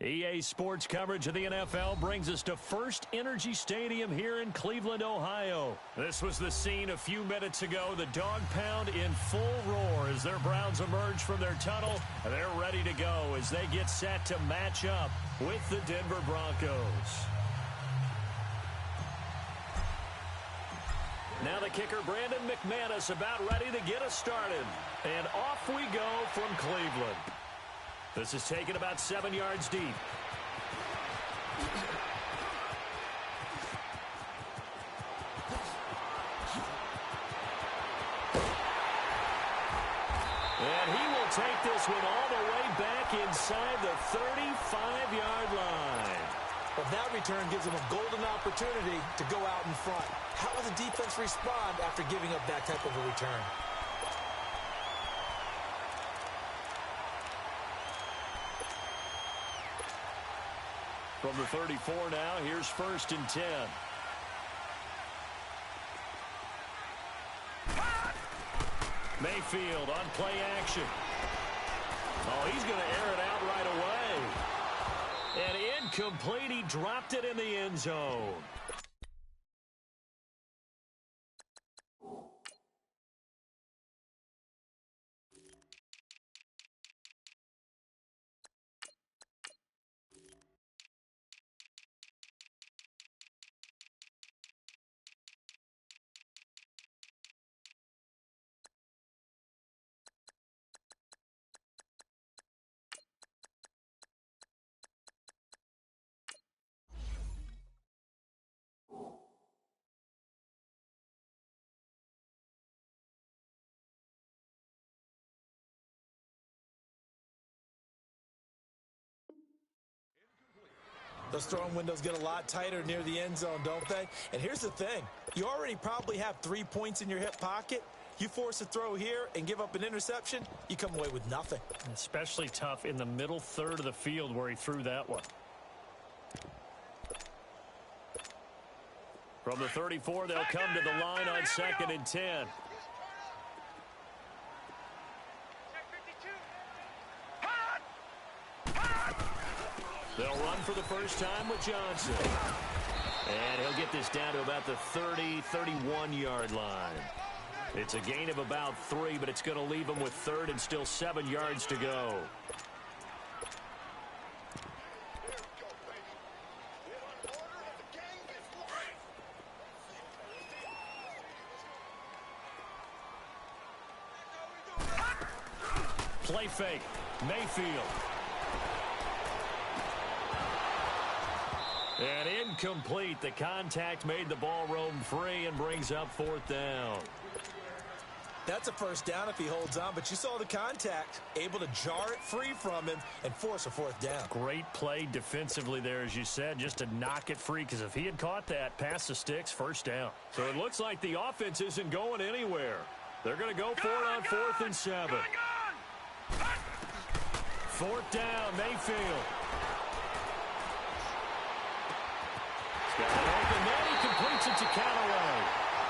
EA Sports coverage of the NFL brings us to First Energy Stadium here in Cleveland, Ohio. This was the scene a few minutes ago. The dog pound in full roar as their Browns emerge from their tunnel. They're ready to go as they get set to match up with the Denver Broncos. Now the kicker, Brandon McManus, about ready to get us started. And off we go from Cleveland. This is taken about 7 yards deep. And he will take this one all the way back inside the 35-yard line. But that return gives them a golden opportunity to go out in front. How will the defense respond after giving up that type of a return? From the 34 now, here's 1st and 10. Mayfield on play action. Oh, he's going to air it out right away. And incomplete. He dropped it in the end zone. Those throwing windows get a lot tighter near the end zone, don't they? And here's the thing. You already probably have 3 points in your hip pocket. You force a throw here and give up an interception, you come away with nothing. Especially tough in the middle third of the field where he threw that one. From the 34, they'll come to the line on 2nd and 10. They'll run for the first time with Johnson. And he'll get this down to about the 30, 31-yard line. It's a gain of about 3, but it's going to leave him with 3rd and still 7 yards to go. Play fake. Mayfield. And incomplete. The contact made the ball roam free and brings up 4th down. That's a first down if he holds on, but you saw the contact. Able to jar it free from him and force a 4th down. Great play defensively there, as you said, just to knock it free, because if he had caught that, pass the sticks, 1st down. So it looks like the offense isn't going anywhere. They're going to go for it on 4th and 7. 4th down, Mayfield. Got it open, then he completes it to Callaway.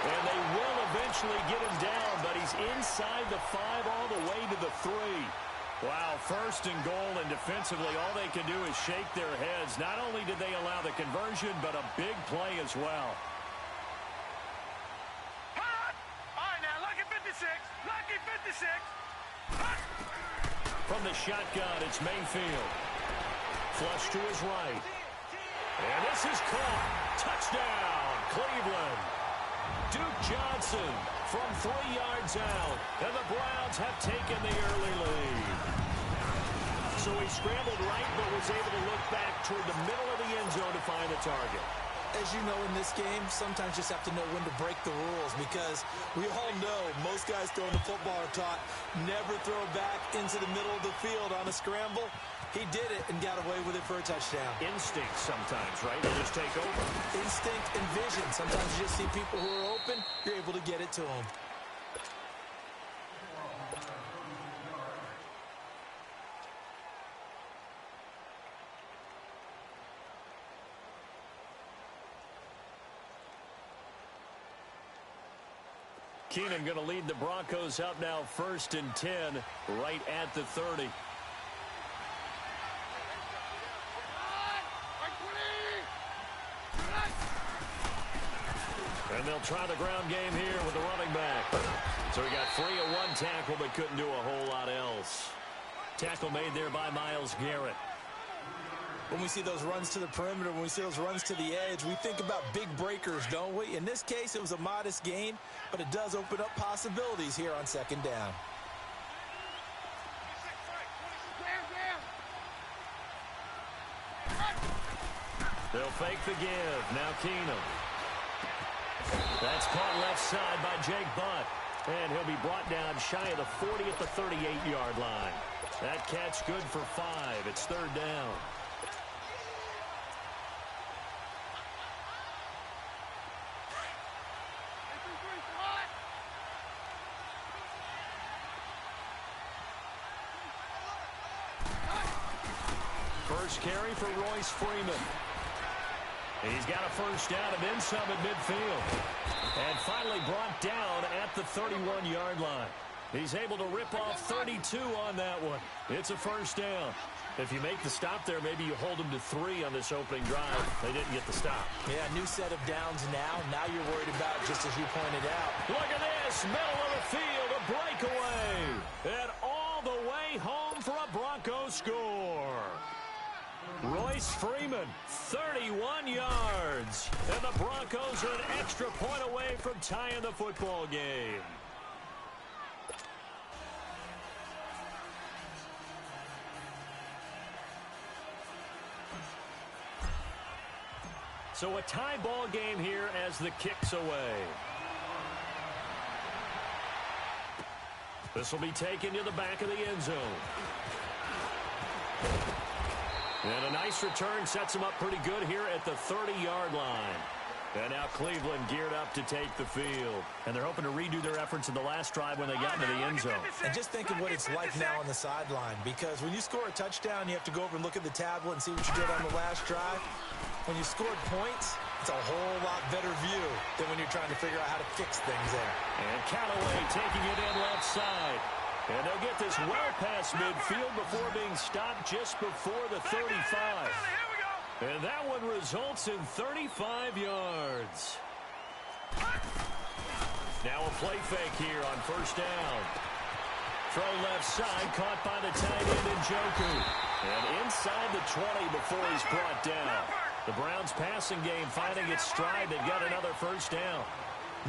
And they will eventually get him down, but he's inside the 5 all the way to the 3. Wow, 1st and goal, and defensively all they can do is shake their heads. Not only did they allow the conversion, but a big play as well. All right, now, lucky 56. Lucky 56. From the shotgun, it's Mayfield. Flush to his right. And this is caught. Touchdown, Cleveland. Duke Johnson from 3 yards out. And the Browns have taken the early lead. So he scrambled right, but was able to look back toward the middle of the end zone to find the target. As you know, in this game, sometimes you just have to know when to break the rules, because we all know most guys throwing the football are taught never throw back into the middle of the field on a scramble. He did it and got away with it for a touchdown. Instinct sometimes, right? They just take over. Instinct and vision. Sometimes you just see people who are open, you're able to get it to them. Keenan going to lead the Broncos up now 1st and 10 right at the 30. And they'll try the ground game here with the running back. So he got free at one tackle but couldn't do a whole lot else. Tackle made there by Myles Garrett. When we see those runs to the perimeter, when we see those runs to the edge, we think about big breakers, don't we? In this case, it was a modest gain, but it does open up possibilities here on second down. They'll fake the give. Now Keenum. That's caught left side by Jake Butt. And he'll be brought down shy of the 40 at the 38-yard line. That catch good for 5. It's third down. First carry for Royce Freeman. He's got a first down and then some at midfield. And finally brought down at the 31-yard line. He's able to rip off 32 on that one. It's a first down. If you make the stop there, maybe you hold them to 3 on this opening drive. They didn't get the stop. Yeah, new set of downs now. Now you're worried about, just as you pointed out. Look at this. Middle of the field, a breakaway. And all the way home for a Broncos score. Royce Freeman, 31 yards. And the Broncos are an extra point away from tying the football game. So a tie ball game here as the kick's away. This will be taken to the back of the end zone. And a nice return sets them up pretty good here at the 30-yard line. And now Cleveland geared up to take the field. And they're hoping to redo their efforts in the last drive when they got into the end zone. And just think of what it's like now on the sideline. Because when you score a touchdown, you have to go over and look at the tablet and see what you did on the last drive. When you scored points, it's a whole lot better view than when you're trying to figure out how to fix things there. And Callaway taking it in left side. And they'll get this well past midfield before being stopped just before the 35. And that one results in 35 yards. Now a play fake here on first down. Throw left side, caught by the tight end Njoku. And inside the 20 before he's brought down. The Browns' passing game finding its stride. They've got another first down.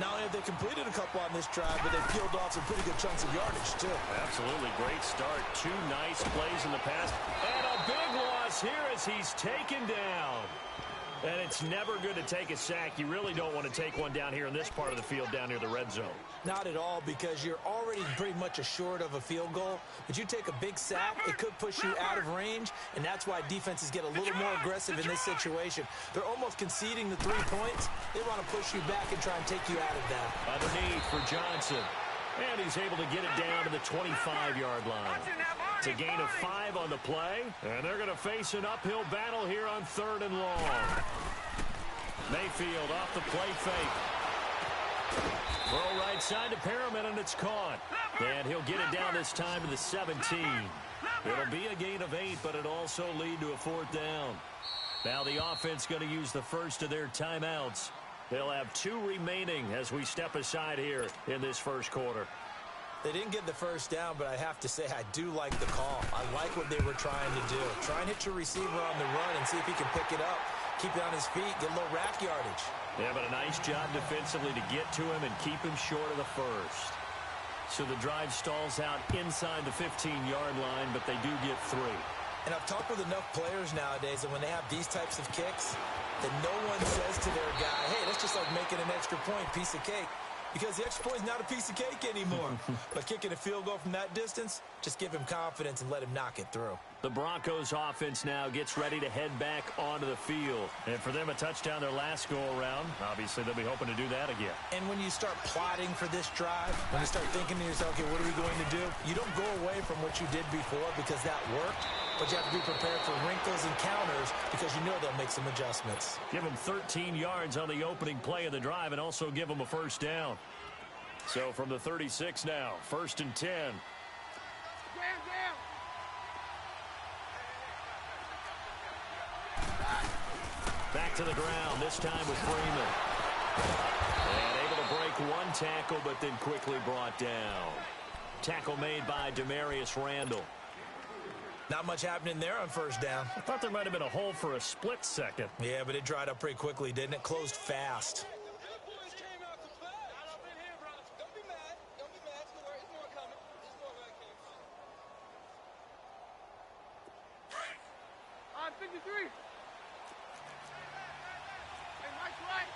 Not only have they completed a couple on this drive, but they've peeled off some pretty good chunks of yardage, too. Absolutely great start. 2 nice plays in the past. And a big loss here as he's taken down. And it's never good to take a sack. You really don't want to take one down here in this part of the field down near the red zone. Not at all, because you're already pretty much assured of a field goal. But you take a big sack, it could push you out of range, and that's why defenses get a little more aggressive in this situation. They're almost conceding the 3 points. They want to push you back and try and take you out of that. Underneath for Johnson. And he's able to get it down to the 25-yard line. It's a gain of 5 on the play. And they're going to face an uphill battle here on 3rd and long. Mayfield off the play fake. Throw right side to Perriman, and it's caught. And he'll get it down this time to the 17. It'll be a gain of 8, but it'll also lead to a 4th down. Now the offense going to use the first of their timeouts. They'll have 2 remaining as we step aside here in this first quarter. They didn't get the first down, but I have to say I do like the call. I like what they were trying to do. Try and hit your receiver on the run and see if he can pick it up. Keep it on his feet, get a little rack yardage. Yeah, but a nice job defensively to get to him and keep him short of the first. So the drive stalls out inside the 15-yard line, but they do get 3. And I've talked with enough players nowadays that when they have these types of kicks, that no one says to their guy, hey, that's just like making an extra point, piece of cake. Because the extra point is not a piece of cake anymore. But kicking a field goal from that distance, just give him confidence and let him knock it through. The Broncos offense now gets ready to head back onto the field. And for them, a touchdown their last go-around. Obviously, they'll be hoping to do that again. And when you start plotting for this drive, when you start thinking to yourself, okay, what are we going to do? You don't go away from what you did before because that worked. But you have to be prepared for wrinkles and counters because you know they'll make some adjustments. Give them 13 yards on the opening play of the drive and also give them a first down. So from the 36 now, 1st and 10. Back to the ground, this time with Freeman. tackle, but then quickly brought down. Tackle made by Demarius Randall. Not much happening there on first down. I thought there might have been a hole for a split second. Yeah, but it dried up pretty quickly, didn't it? Closed fast. On 53. Hey, Mike's right.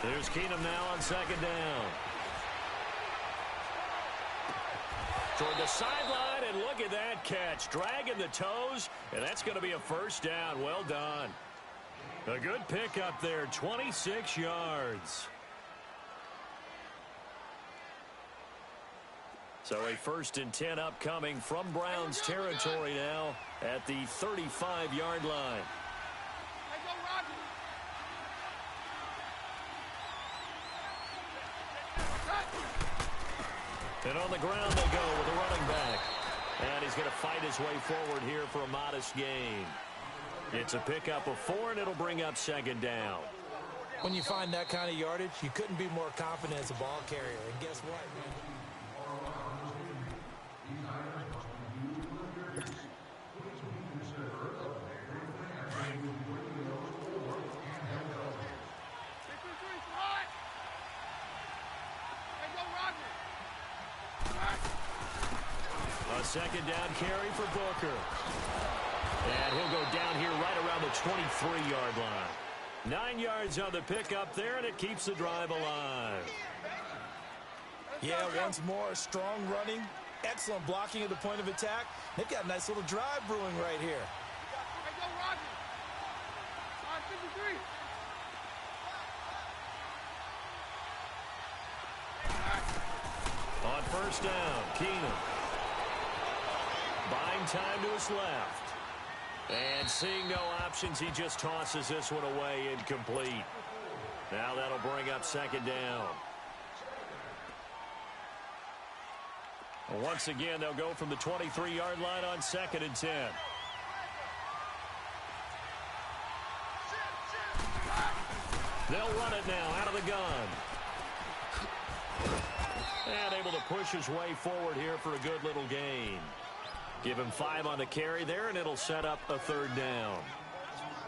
There's Keenum now on second down. Toward the sideline, and look at that catch. Dragging the toes, and that's going to be a first down. Well done. A good pickup there, 26 yards. So a 1st and 10 upcoming from Browns territory now at the 35-yard line. Hey, go Roger. And on the ground they go with a running back. And he's going to fight his way forward here for a modest gain. It's a pickup of 4, and it'll bring up second down. When you find that kind of yardage, you couldn't be more confident as a ball carrier. And guess what? A second down carry for Booker. And he'll go down here right around the 23-yard line. 9 yards on the pickup there, and it keeps the drive alive. Yeah, once more, strong running, excellent blocking at the point of attack. They've got a nice little drive brewing right here. Hey, go Roger. On 53. On first down, Keenum. Buying time to his left. And seeing no options, he just tosses this one away, incomplete. Now that'll bring up second down. Once again, they'll go from the 23-yard line on 2nd and 10. They'll run it now out of the gun. And able to push his way forward here for a good little gain. Give him 5 on the carry there, and it'll set up a 3rd down.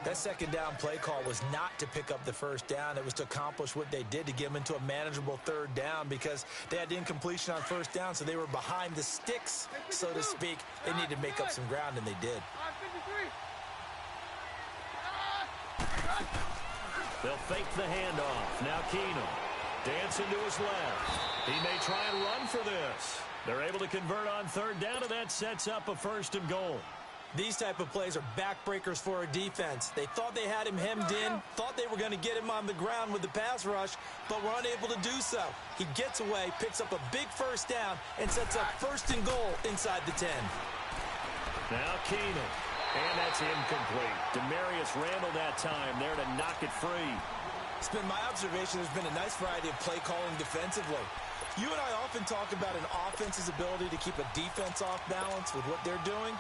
That second down play call was not to pick up the first down. It was to accomplish what they did, to get them into a manageable 3rd down, because they had incompletion on first down, so they were behind the sticks, so to speak. They needed to make up some ground, and they did. On 53. They'll fake the handoff. Now Keenum dancing to his left. He may try and run for this. They're able to convert on 3rd down, and that sets up a 1st and goal. These type of plays are backbreakers for a defense. They thought they had him hemmed in, thought they were going to get him on the ground with the pass rush, but were unable to do so. He gets away, picks up a big 1st down, and sets up 1st and goal inside the 10. Now Keenum. And that's incomplete. Demarius Randall that time there to knock it free. It's been my observation there's been a nice variety of play calling defensively. You and I often talk about an offense's ability to keep a defense off balance with what they're doing.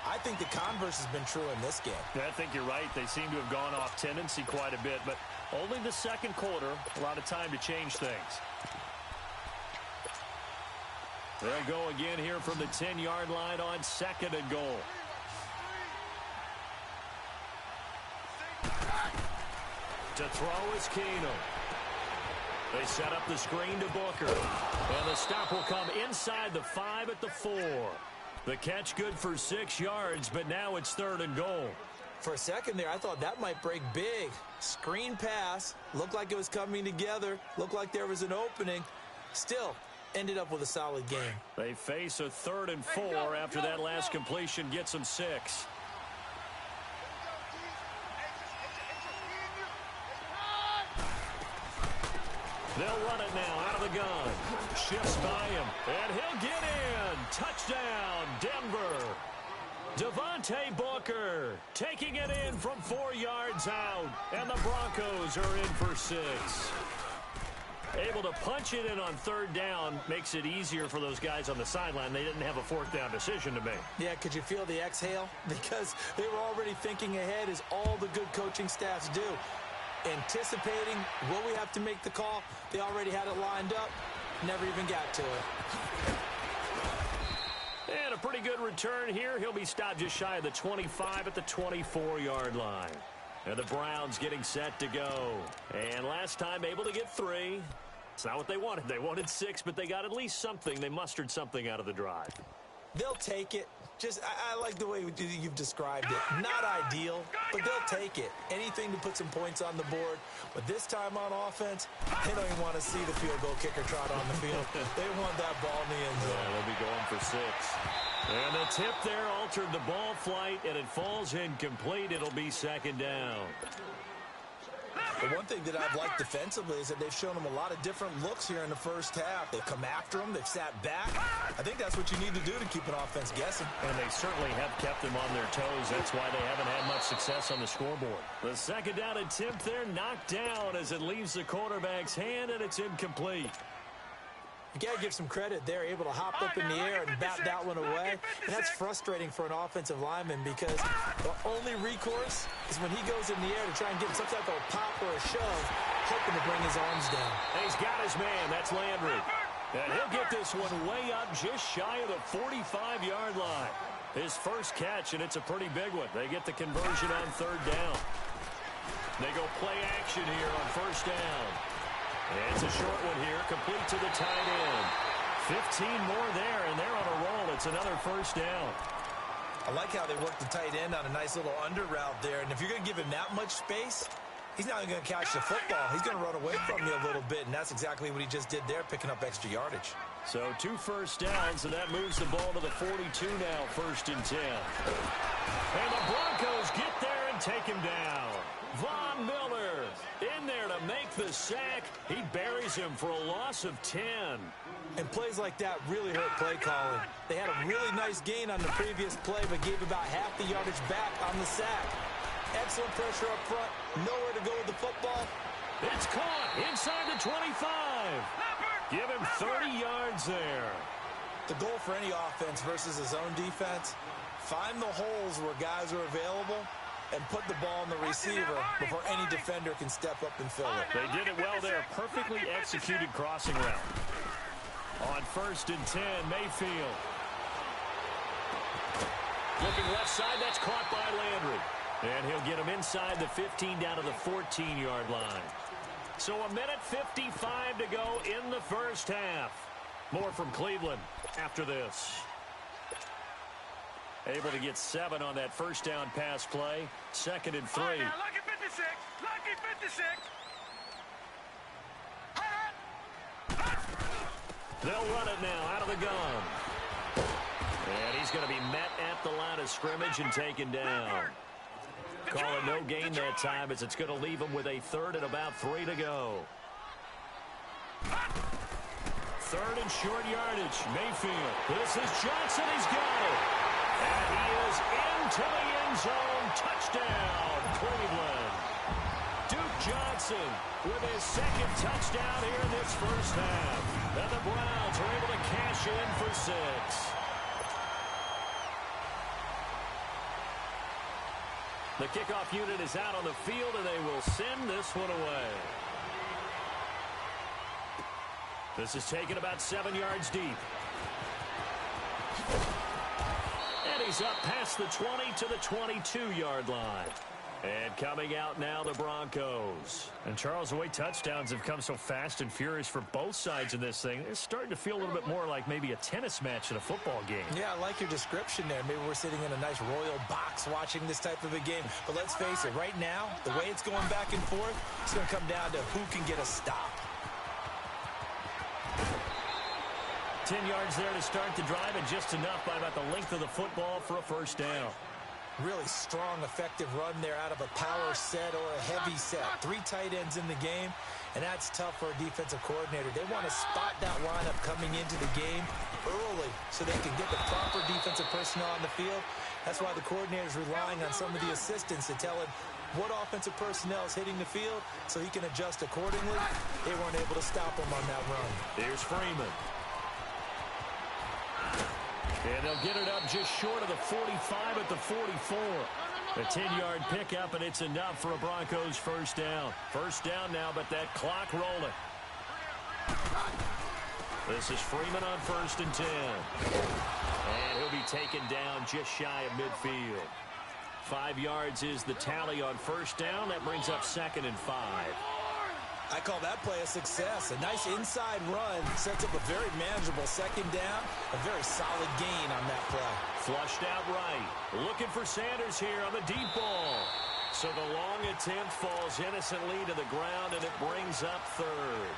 I think the converse has been true in this game. Yeah, I think you're right. They seem to have gone off tendency quite a bit, but only the second quarter, a lot of time to change things. They'll go again here from the 10-yard line on 2nd and goal. To throw is Keenum. They set up the screen to Booker. And the stop will come inside the 5 at the 4. The catch good for 6 yards, but now it's 3rd and goal. For a second there, I thought that might break big. Screen pass. Looked like it was coming together. Looked like there was an opening. Still, ended up with a solid game. They face a 3rd and 4 after that last completion gets them 6. They'll run it now out of the gun. Shifts by him, and he'll get in. Touchdown, Denver. Devontae Booker taking it in from 4 yards out, and the Broncos are in for 6. Able to punch it in on 3rd down makes it easier for those guys on the sideline. They didn't have a 4th down decision to make. Yeah, could you feel the exhale? Because they were already thinking ahead, as all the good coaching staffs do. anticipating, will we have to make the call? They already had it lined up, never even got to it. And a pretty good return here. He'll be stopped just shy of the 25 at the 24-yard line. And the Browns getting set to go. And last time able to get 3. It's not what they wanted. They wanted 6, but they got at least something. They mustered something out of the drive. They'll take it. I like the way you've described it. Not ideal, but they'll take it. Anything to put some points on the board. But this time on offense, they don't even want to see the field goal kicker trot on the field. They want that ball in the end zone. Yeah, they'll be going for 6. And the tip there altered the ball flight, and it falls incomplete. It'll be 2nd down. The one thing that I've liked defensively is that they've shown them a lot of different looks here in the first half. They've come after them. They've sat back. I think that's what you need to do to keep an offense guessing. And they certainly have kept them on their toes. That's why they haven't had much success on the scoreboard. The 2nd down attempt there knocked down as it leaves the quarterback's hand, and it's incomplete. You got to give some credit. They're able to hop up in the air and bat that one away. And that's frustrating for an offensive lineman because the only recourse is when he goes in the air to try and get some type of pop or a shove, hoping to bring his arms down. And he's got his man. That's Landry. And he'll get this one way up just shy of the 45-yard line. His first catch, and it's a pretty big one. They get the conversion on 3rd down. They go play action here on 1st down. And it's a short one here, complete to the tight end. 15 more there, and they're on a roll. It's another 1st down. I like how they work the tight end on a nice little under route there. And if you're going to give him that much space, he's not even going to catch the football. He's going to run away from you a little bit, and that's exactly what he just did there, picking up extra yardage. So 2 first downs, and that moves the ball to the 42 now, 1st and 10. And the Broncos get there and take him down. Von Miller in there to make the sack. He buries him for a loss of 10. And plays like that really hurt play calling. They had a really nice gain on the previous play, but gave about half the yardage back on the sack. Excellent pressure up front. Nowhere to go with the football. It's caught inside the 25. Give him 30 yards there. The goal for any offense versus his own defense, find the holes where guys are available and put the ball in the receiver before any defender can step up and fill it. They did it well there. Perfectly executed crossing route. On 1st and 10, Mayfield. Looking left side, that's caught by Landry. And he'll get him inside the 15 down to the 14-yard line. So 1:55 to go in the first half. More from Cleveland after this. Able to get 7 on that 1st down pass play. 2nd and 3. Lucky 56. Lucky 56. They'll run it now out of the gun. And he's going to be met at the line of scrimmage and taken down. Calling no gain that time as it's going to leave him with a 3rd and about 3 to go. 3rd and short yardage. Mayfield. This is Johnson. He's got it. And he is into the end zone. Touchdown, Cleveland. Duke Johnson with his 2nd touchdown here in this first half. And the Browns are able to cash in for 6. The kickoff unit is out on the field, and they will send this one away. This is taken about 7 yards deep. And he's up past the 20 to the 22-yard line. And coming out now, the Broncos. And Charles, the way touchdowns have come so fast and furious for both sides in this thing, it's starting to feel a little bit more like maybe a tennis match in a football game. Yeah, I like your description there. Maybe we're sitting in a nice royal box watching this type of a game. But let's face it, right now, the way it's going back and forth, it's going to come down to who can get a stop. 10 yards there to start the drive, and just enough by about the length of the football for a 1st down. Really strong, effective run there out of a power set or a heavy set. 3 tight ends in the game, and that's tough for a defensive coordinator. They want to spot that lineup coming into the game early so they can get the proper defensive personnel on the field. That's why the coordinator is relying on some of the assistants to tell him what offensive personnel is hitting the field so he can adjust accordingly. They weren't able to stop him on that run. Here's Freeman. And they'll get it up just short of the 45 at the 44. A 10-yard pickup, and it's enough for a Broncos first down. First down now, but that clock rolling. This is Freeman on 1st and 10. And he'll be taken down just shy of midfield. 5 yards is the tally on first down. That brings up 2nd and 5. I call that play a success. A nice inside run sets up a very manageable 2nd down. A very solid gain on that play. Flushed out right. Looking for Sanders here on the deep ball. So the long attempt falls innocently to the ground, and it brings up 3rd.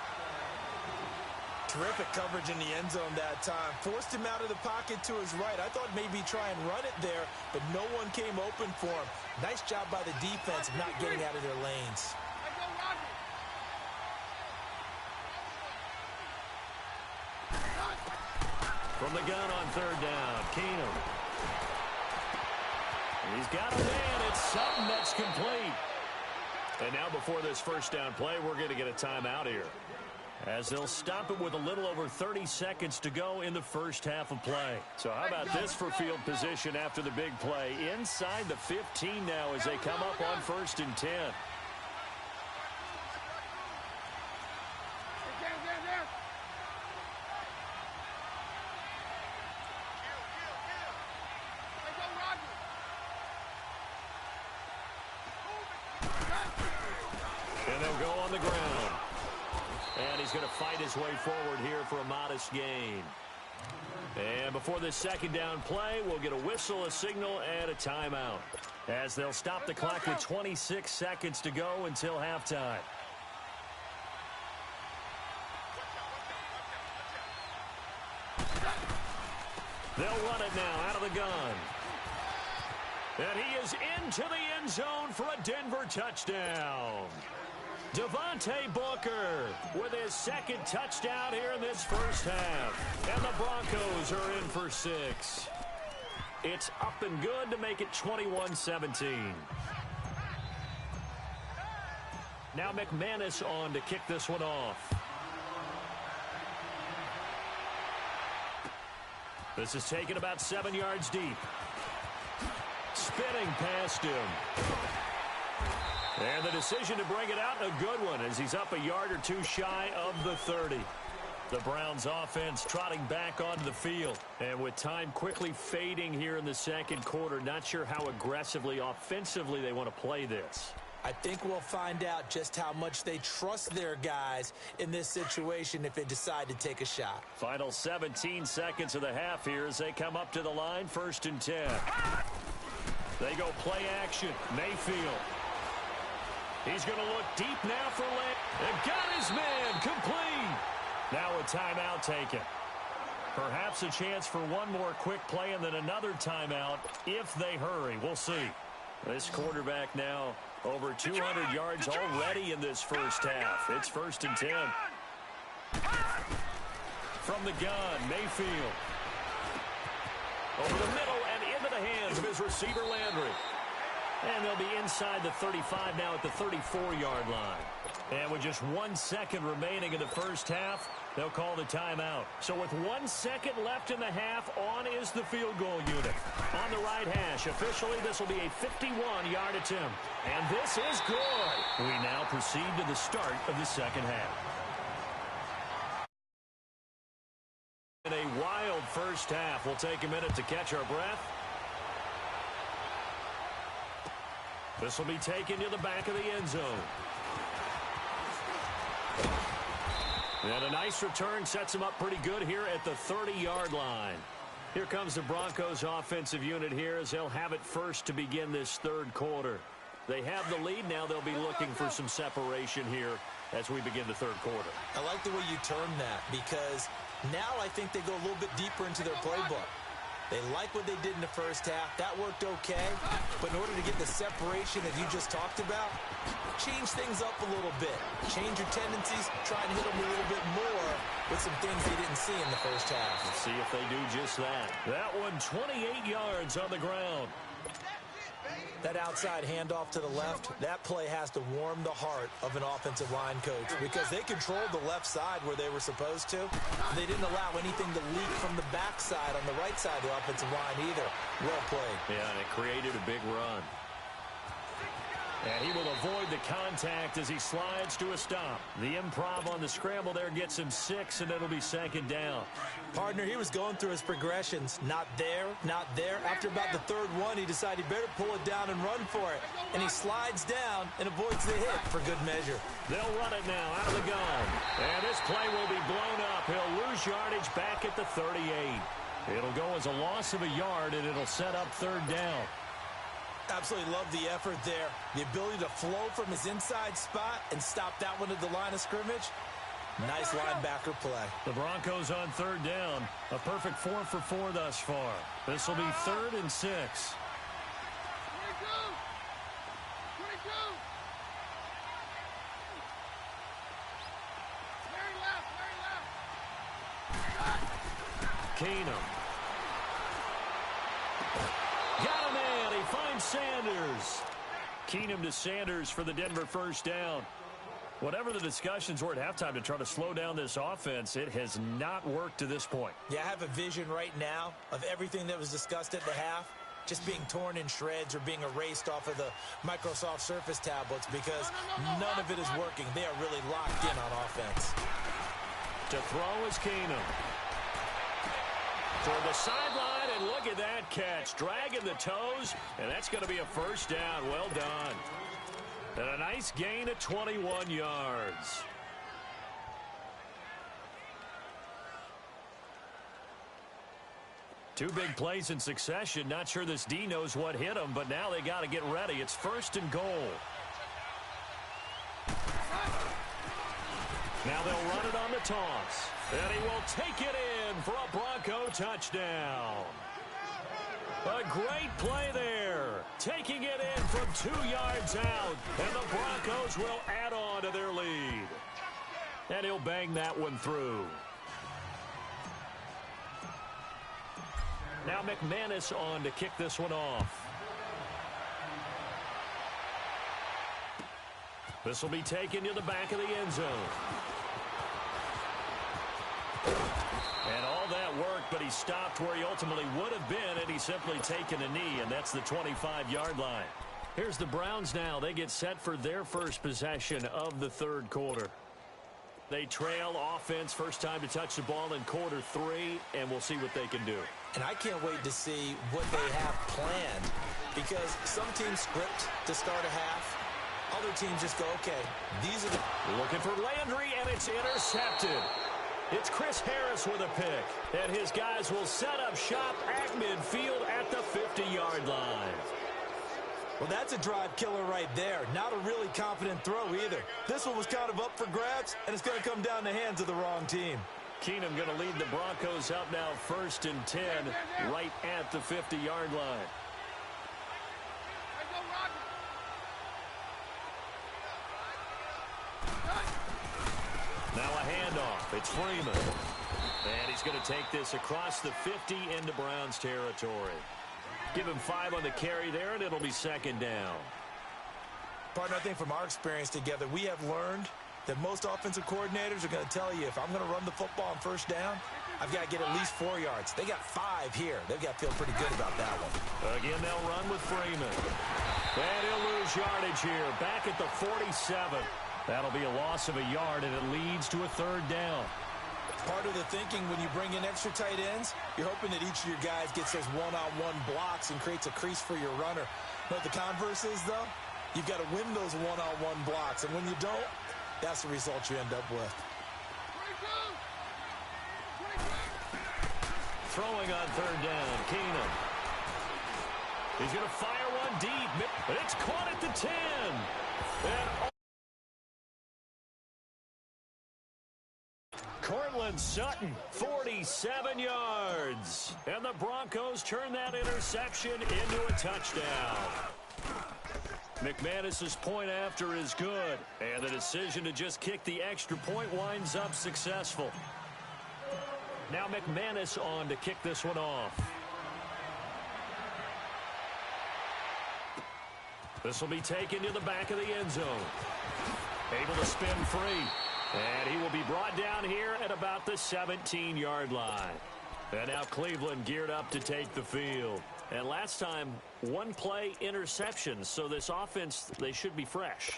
Terrific coverage in the end zone that time. Forced him out of the pocket to his right. I thought maybe try and run it there, but no one came open for him. Nice job by the defense of not getting out of their lanes. From the gun on 3rd down, Keenum. He's got a man. It's something that's complete. And now before this first down play, we're going to get a timeout here, as they'll stop it with a little over 30 seconds to go in the first half of play. So how about this for field position after the big play? Inside the 15 now as they come up on 1st and 10. And they'll go on the ground. And he's going to fight his way forward here for a modest gain. And before this 2nd down play, we'll get a whistle, a signal, and a timeout, as they'll stop the clock with 26 seconds to go until halftime. They'll run it now out of the gun. And he is into the end zone for a Denver touchdown. Devontae Booker with his 2nd touchdown here in this first half. And the Broncos are in for 6. It's up and good to make it 21-17. Now McManus on to kick this one off. This is taken about 7 yards deep. Spinning past him. And the decision to bring it out, a good one, as he's up a yard or two shy of the 30. The Browns offense trotting back onto the field. And with time quickly fading here in the 2nd quarter, not sure how aggressively, offensively they want to play this. I think we'll find out just how much they trust their guys in this situation if they decide to take a shot. Final 17 seconds of the half here as they come up to the line, 1st and 10. They go play action. Mayfield. He's going to look deep now for Lamb. And got his man complete. Now a timeout taken. Perhaps a chance for one more quick play and then another timeout if they hurry. We'll see. This quarterback now over 200 yards already in this first half. It's 1st and 10. From the gun, Mayfield. Over the middle and into the hands of his receiver, Landry. And they'll be inside the 35 now at the 34-yard line. And with just 1 second remaining in the first half, they'll call the timeout. So with 1 second left in the half, on is the field goal unit. On the right hash, officially this will be a 51-yard attempt. And this is good. We now proceed to the start of the second half. In a wild first half, we'll take a minute to catch our breath. This will be taken to the back of the end zone. And a nice return sets him up pretty good here at the 30-yard line. Here comes the Broncos offensive unit here as they'll have it first to begin this 3rd quarter. They have the lead. Now they'll be looking for some separation here as we begin the 3rd quarter. I like the way you term that, because now I think they go a little bit deeper into their playbook. They like what they did in the first half. That worked okay. But in order to get the separation that you just talked about, change things up a little bit. Change your tendencies. Try and hit them a little bit more with some things they didn't see in the first half. Let's see if they do just that. That one 28 yards on the ground. That outside handoff to the left, that play has to warm the heart of an offensive line coach, because they controlled the left side where they were supposed to. They didn't allow anything to leak from the backside on the right side of the offensive line either. Well played. Yeah, and it created a big run. And he will avoid the contact as he slides to a stop. The improv on the scramble there gets him 6, and it'll be second down. Partner, he was going through his progressions. Not there, not there. After about the third one, he decided he better pull it down and run for it. And he slides down and avoids the hit for good measure. They'll run it now out of the gun. And this play will be blown up. He'll lose yardage back at the 38. It'll go as a loss of a yard, and it'll set up third down. Absolutely love the effort there. The ability to flow from his inside spot and stop that one at the line of scrimmage. Nice linebacker play. The Broncos on third down. A perfect 4 for 4 thus far. This will be 3rd and 6. 22. Very left. Keenum. Got a man. He finds Sanders. Keenum to Sanders for the Denver first down. Whatever the discussions were at halftime to try to slow down this offense, it has not worked to this point. Yeah, I have a vision right now of everything that was discussed at the half just being torn in shreds or being erased off of the Microsoft Surface tablets because none of it is working. They are really locked in on offense. To throw is Keenum. For the sideline, and look at that catch. Dragging the toes, and that's going to be a first down. Well done. And a nice gain of 21 yards. Two big plays in succession. Not sure this D knows what hit him, but now they got to get ready. It's 1st and goal. Now they'll run it on the toss. And he will take it in for a Bronco touchdown. A great play there. Taking it in from 2 yards out. And the Broncos will add on to their lead. And he'll bang that one through. Now McManus on to kick this one off. This will be taken to the back of the end zone. And all that worked, but he stopped where he ultimately would have been had he simply taken a knee, and that's the 25-yard line. Here's the Browns now. They get set for their first possession of the third quarter. They trail offense, first time to touch the ball in quarter 3, and we'll see what they can do. And I can't wait to see what they have planned because some teams script to start a half. Other teams just go, okay, these are the... Looking for Landry, and it's intercepted. It's Chris Harris with a pick, and his guys will set up shop at midfield at the 50-yard line. Well, that's a drive killer right there. Not a really confident throw either. This one was kind of up for grabs, and it's going to come down the hands of the wrong team. Keenum going to lead the Broncos up now 1st and 10 right at the 50-yard line. Now a handoff. It's Freeman. And he's going to take this across the 50 into Browns territory. Give him 5 on the carry there, and it'll be second down. Partner, I think from our experience together, we have learned that most offensive coordinators are going to tell you, if I'm going to run the football on first down, I've got to get at least 4 yards. They got 5 here. They've got to feel pretty good about that one. Again, they'll run with Freeman. And he'll lose yardage here. Back at the 47. That'll be a loss of a yard, and it leads to a third down. Part of the thinking when you bring in extra tight ends, you're hoping that each of your guys gets those one-on-one blocks and creates a crease for your runner. But the converse is, though, you've got to win those one-on-one blocks. And when you don't, that's the result you end up with. Throwing on third down, Keenum. He's going to fire one deep, but it's caught at the 10. And Cortland Sutton, 47 yards. And the Broncos turn that interception into a touchdown. McManus's point after is good. And the decision to just kick the extra point winds up successful. Now McManus on to kick this one off. This will be taken to the back of the end zone. Able to spin free. And he will be brought down here at about the 17-yard line. And now Cleveland geared up to take the field. And last time, one play interception. So this offense, they should be fresh.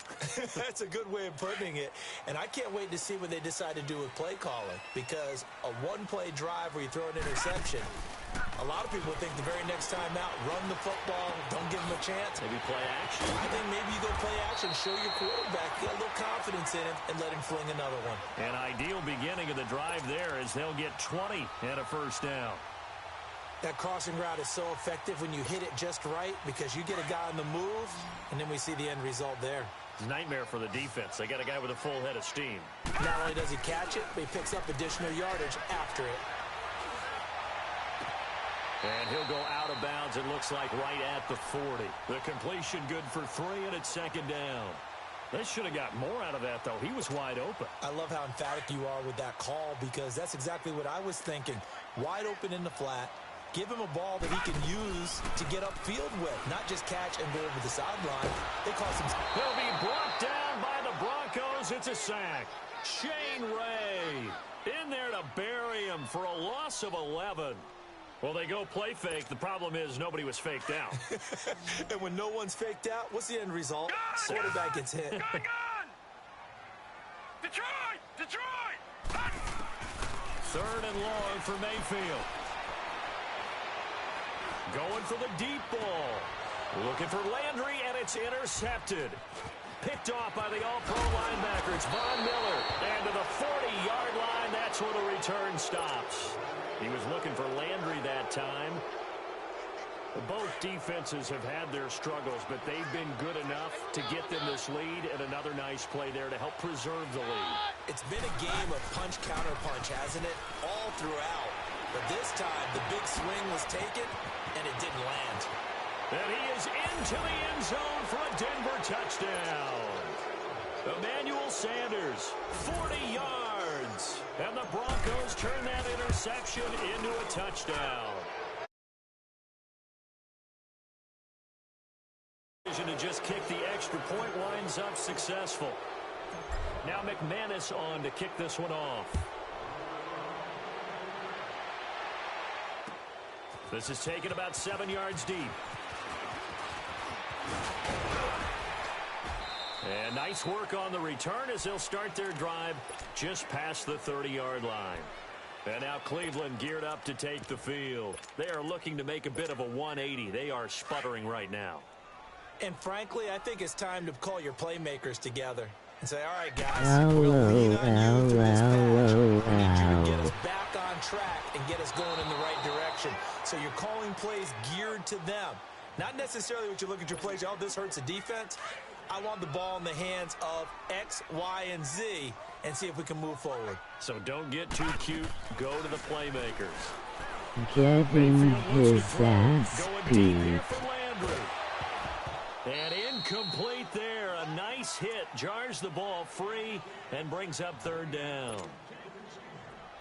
That's a good way of putting it. And I can't wait to see what they decide to do with play calling. Because a one-play drive where you throw an interception, a lot of people think the very next time out, run the football, don't give them a chance. Maybe play action. I think maybe you go play action, show your quarterback, get a little confidence in him, and let him fling another one. An ideal beginning of the drive there as they'll get 20 and a first down. That crossing route is so effective when you hit it just right because you get a guy on the move, and then we see the end result there. It's a nightmare for the defense. They got a guy with a full head of steam. Not only does he catch it, but he picks up additional yardage after it. And he'll go out of bounds, it looks like, right at the 40. The completion good for 3, and it's second down. They should have got more out of that, though. He was wide open. I love how emphatic you are with that call because that's exactly what I was thinking. Wide open in the flat. Give him a ball that he can use to get upfield with, not just catch and go over the sideline. They cost him. He'll be brought down by the Broncos. It's a sack. Shane Ray in there to bury him for a loss of 11. Well, they go play fake. The problem is nobody was faked out. And when no one's faked out, what's the end result? Quarterback gets hit. Gun! Detroit! Detroit! Third and long for Mayfield. Going for the deep ball. Looking for Landry, and it's intercepted. Picked off by the all-pro linebacker. It's Von Miller. And to the 40-yard line, that's where the return stops. He was looking for Landry that time. Both defenses have had their struggles, but they've been good enough to get them this lead, and another nice play there to help preserve the lead. It's been a game of punch-counter-punch, hasn't it? All throughout. But this time, the big swing was taken, and it didn't land. And he is into the end zone for a Denver touchdown. Emmanuel Sanders, 40 yards. And the Broncos turn that interception into a touchdown. To just kick the extra point winds up successful. Now McManus on to kick this one off. This is taken about 7 yards deep. And nice work on the return as they'll start their drive just past the 30-yard line. And now Cleveland geared up to take the field. They are looking to make a bit of a 180. They are sputtering right now. And frankly, I think it's time to call your playmakers together and say, all right, guys, we'll lean on you through this match. We need you to get us back on track and get us going in the right direction. So you're calling plays geared to them. Not necessarily what you look at your plays, oh, this hurts the defense. I want the ball in the hands of X, Y, and Z and see if we can move forward. So don't get too cute. Go to the playmakers. Getting his ass beat. And incomplete there. A nice hit. Jars the ball free and brings up third down.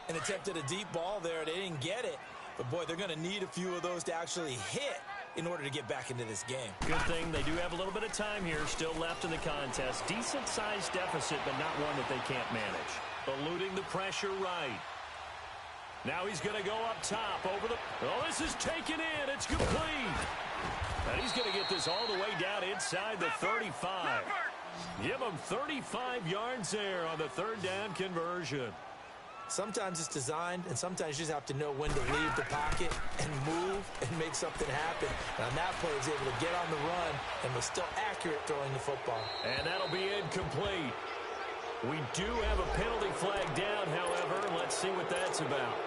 An attempt at a deep ball there. They didn't get it. But, boy, they're going to need a few of those to actually hit in order to get back into this game. Good thing they do have a little bit of time here still left in the contest. Decent-sized deficit, but not one that they can't manage. Eluding the pressure right. Now he's going to go up top over the... Oh, this is taken in. It's complete. And he's going to get this all the way down inside the 35. Give him 35 yards there on the third down conversion. Sometimes it's designed, and sometimes you just have to know when to leave the pocket and move and make something happen. And on that play, he was able to get on the run and was still accurate throwing the football. And that'll be incomplete. We do have a penalty flag down, however. Let's see what that's about.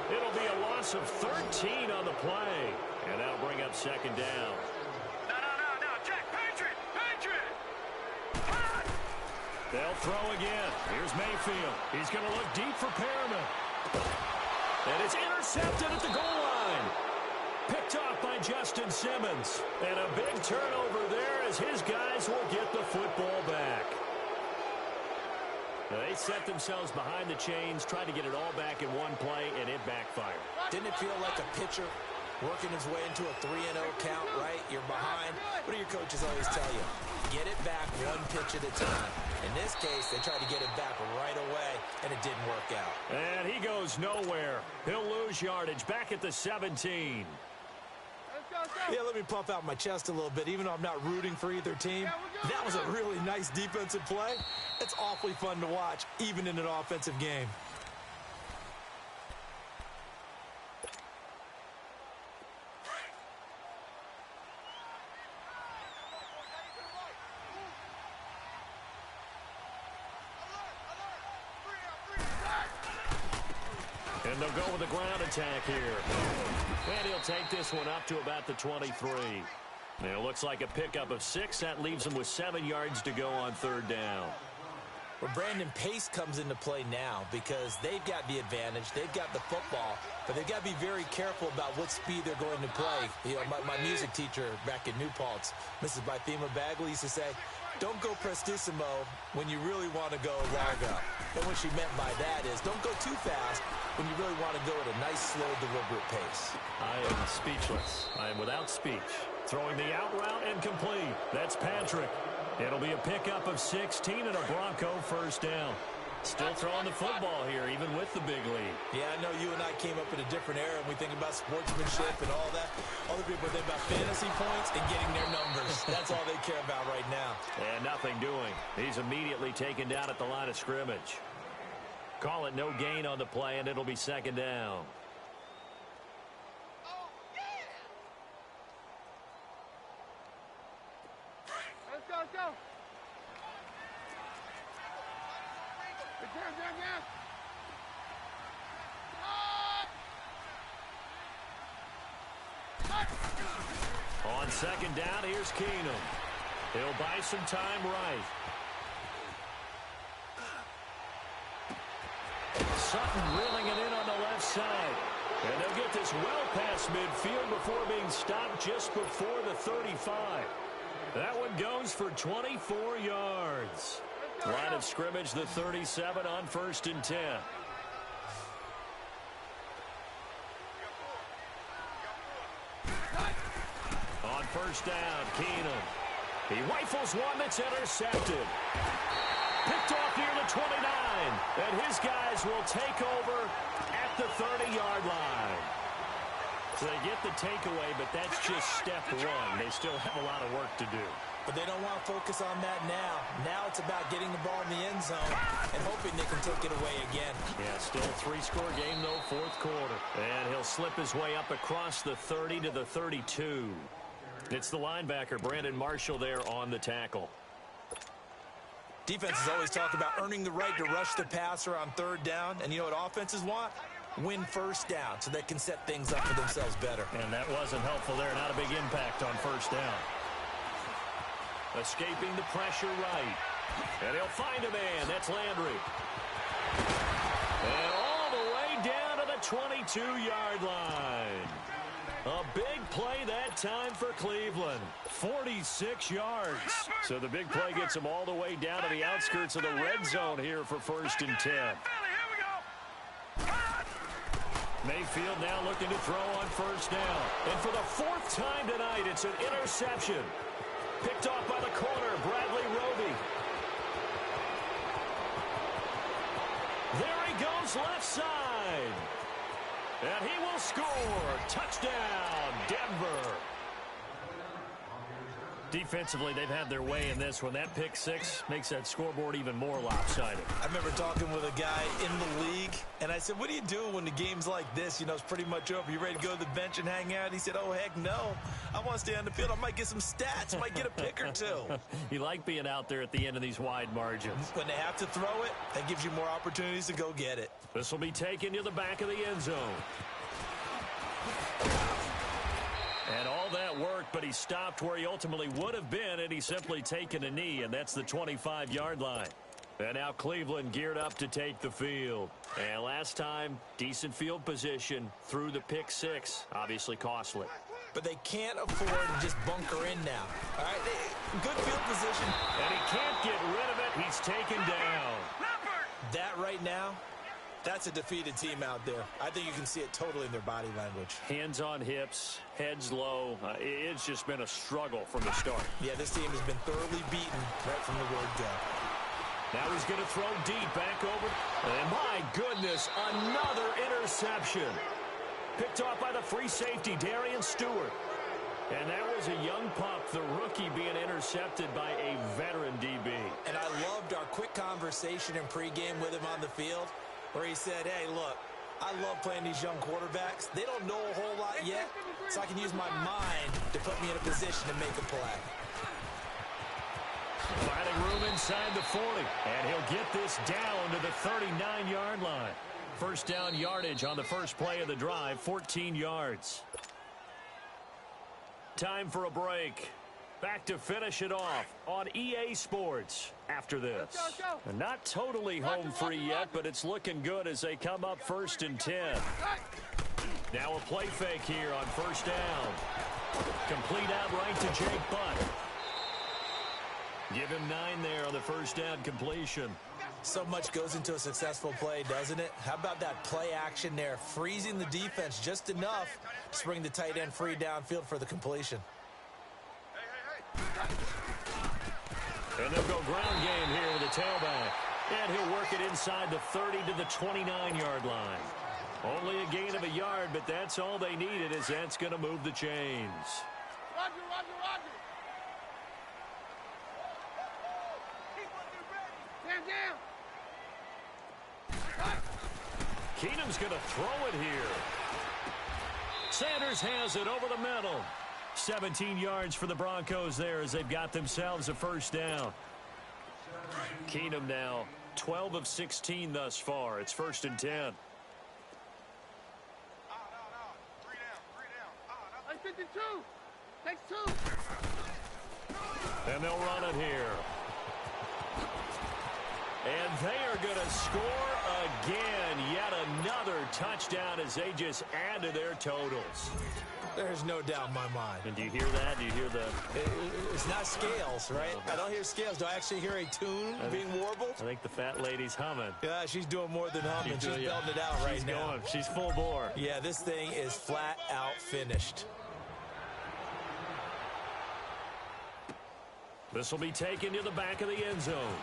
It'll be a loss of 13 on the play. And that'll bring up second down. No, Jack, Patriot! They'll throw again. Here's Mayfield. He's going to look deep for Perriman. And it's intercepted at the goal line. Picked off by Justin Simmons. And a big turnover there as his guys will get the football back. They set themselves behind the chains, tried to get it all back in one play, and it backfired. Didn't it feel like a pitcher working his way into a 3-0 count, right? You're behind. What do your coaches always tell you? Get it back one pitch at a time. In this case, they tried to get it back right away, and it didn't work out. And he goes nowhere. He'll lose yardage back at the 17. Yeah, let me puff out my chest a little bit, even though I'm not rooting for either team. That was a really nice defensive play. It's awfully fun to watch, even in an offensive game. And they'll go with the ground attack here. And he'll take this one up to about the 23. And it looks like a pickup of 6. That leaves him with 7 yards to go on third down. Well, Brandon, pace comes into play now because they've got the advantage. They've got the football, but they've got to be very careful about what speed they're going to play. You know, my music teacher back in New Paltz, Mrs. Bythema Bagley, used to say, don't go prestissimo when you really want to go largo. And what she meant by that is don't go too fast when you really want to go at a nice, slow, deliberate pace. I am speechless. I am without speech. Throwing the out route and complete. That's Patrick. It'll be a pickup of 16 and a Bronco first down. Still throwing the football here, even with the big lead. Yeah, I know you and I came up in a different era, and we think about sportsmanship and all that. Other people think about fantasy points and getting their numbers. That's all they care about right now. And nothing doing. He's immediately taken down at the line of scrimmage. Call it no gain on the play, and it'll be second down. Let's go, let's go. Down. On second down, here's Keenum. He'll buy some time right. Sutton reeling it in on the left side. And they'll get this well past midfield before being stopped just before the 35. That one goes for 24 yards. Line of scrimmage, the 37 on 1st and 10. On first down, Keenum. He rifles one that's intercepted. Picked off near the 29. And his guys will take over at the 30-yard line. So they get the takeaway, but that's just step one. They still have a lot of work to do. But they don't want to focus on that now. Now it's about getting the ball in the end zone and hoping they can take it away again. Yeah, still a 3-score game, though, fourth quarter. And he'll slip his way up across the 30 to the 32. It's the linebacker, Brandon Marshall, there on the tackle. Defenses always talk about earning the right to rush the passer on third down. And you know what offenses want? Win first down so they can set things up for themselves better. And that wasn't helpful there. Not a big impact on first down. Escaping the pressure right. And he'll find a man. That's Landry. And all the way down to the 22-yard line. A big play that time for Cleveland. 46 yards. So the big play gets him all the way down to the outskirts of the red zone here for 1st and 10. Mayfield now looking to throw on first down. And for the 4th time tonight, it's an interception. Picked off by the corner, Bradley Roby. There he goes left side. And he will score. Touchdown, Denver. Defensively, they've had their way in this one. That pick six makes that scoreboard even more lopsided. I remember talking with a guy in the league, and I said, what do you do when the game's like this? You know, it's pretty much over. You ready to go to the bench and hang out? He said, oh, heck no. I want to stay on the field. I might get some stats. I might get a pick or two. You like being out there at the end of these wide margins. When they have to throw it, that gives you more opportunities to go get it. This will be taken to the back of the end zone. And all that worked, but he stopped where he ultimately would have been, and he's simply taken a knee, and that's the 25-yard line. And now Cleveland geared up to take the field. And last time, decent field position through the pick six. Obviously costly. But they can't afford to just bunker in now. All right, good field position. And he can't get rid of it. He's taken down. That right now, that's a defeated team out there. I think you can see it totally in their body language. Hands on hips, heads low. It's just been a struggle from the start. Yeah, this team has been thoroughly beaten right from the word go. Now he's going to throw deep back over. And my goodness, another interception. Picked off by the free safety, Darian Stewart. And that was a young pup, the rookie, being intercepted by a veteran DB. And I loved our quick conversation in pregame with him on the field where he said, hey, look, I love playing these young quarterbacks. They don't know a whole lot yet, so I can use my mind to put me in a position to make a play. Finding room inside the 40, and he'll get this down to the 39-yard line. First down yardage on the first play of the drive, 14 yards. Time for a break. Back to finish it off on EA Sports after this. And not totally home free yet, but it's looking good as they come up 1st and 10. Now a play fake here on first down. Complete out right to Jake Butt. Give him 9 there on the first down completion. So much goes into a successful play, doesn't it? How about that play action there, freezing the defense just enough to bring the tight end free downfield for the completion. And they'll go ground game here with a tailback. And he'll work it inside the 30 to the 29-yard line. Only a gain of a yard, but that's all they needed, as that's going to move the chains. Roger, Roger, Roger. Stand down. Keenum's going to throw it here. Sanders has it over the middle. 17 yards for the Broncos there as they've got themselves a first down. Keenum now 12 of 16 thus far. It's 1st and 10. Hey, 52. Takes 2. And they'll run it here. And they are going to score again. Yet another touchdown as they just add to their totals. There's no doubt in my mind. And do you hear that? Do you hear the... It's not scales, right? I don't hear scales. Do I actually hear a tune being warbled? I think the fat lady's humming. Yeah, she's doing more than humming. She's belting it out right now. Going. She's full bore. Yeah, this thing is flat out finished. This will be taken to the back of the end zone.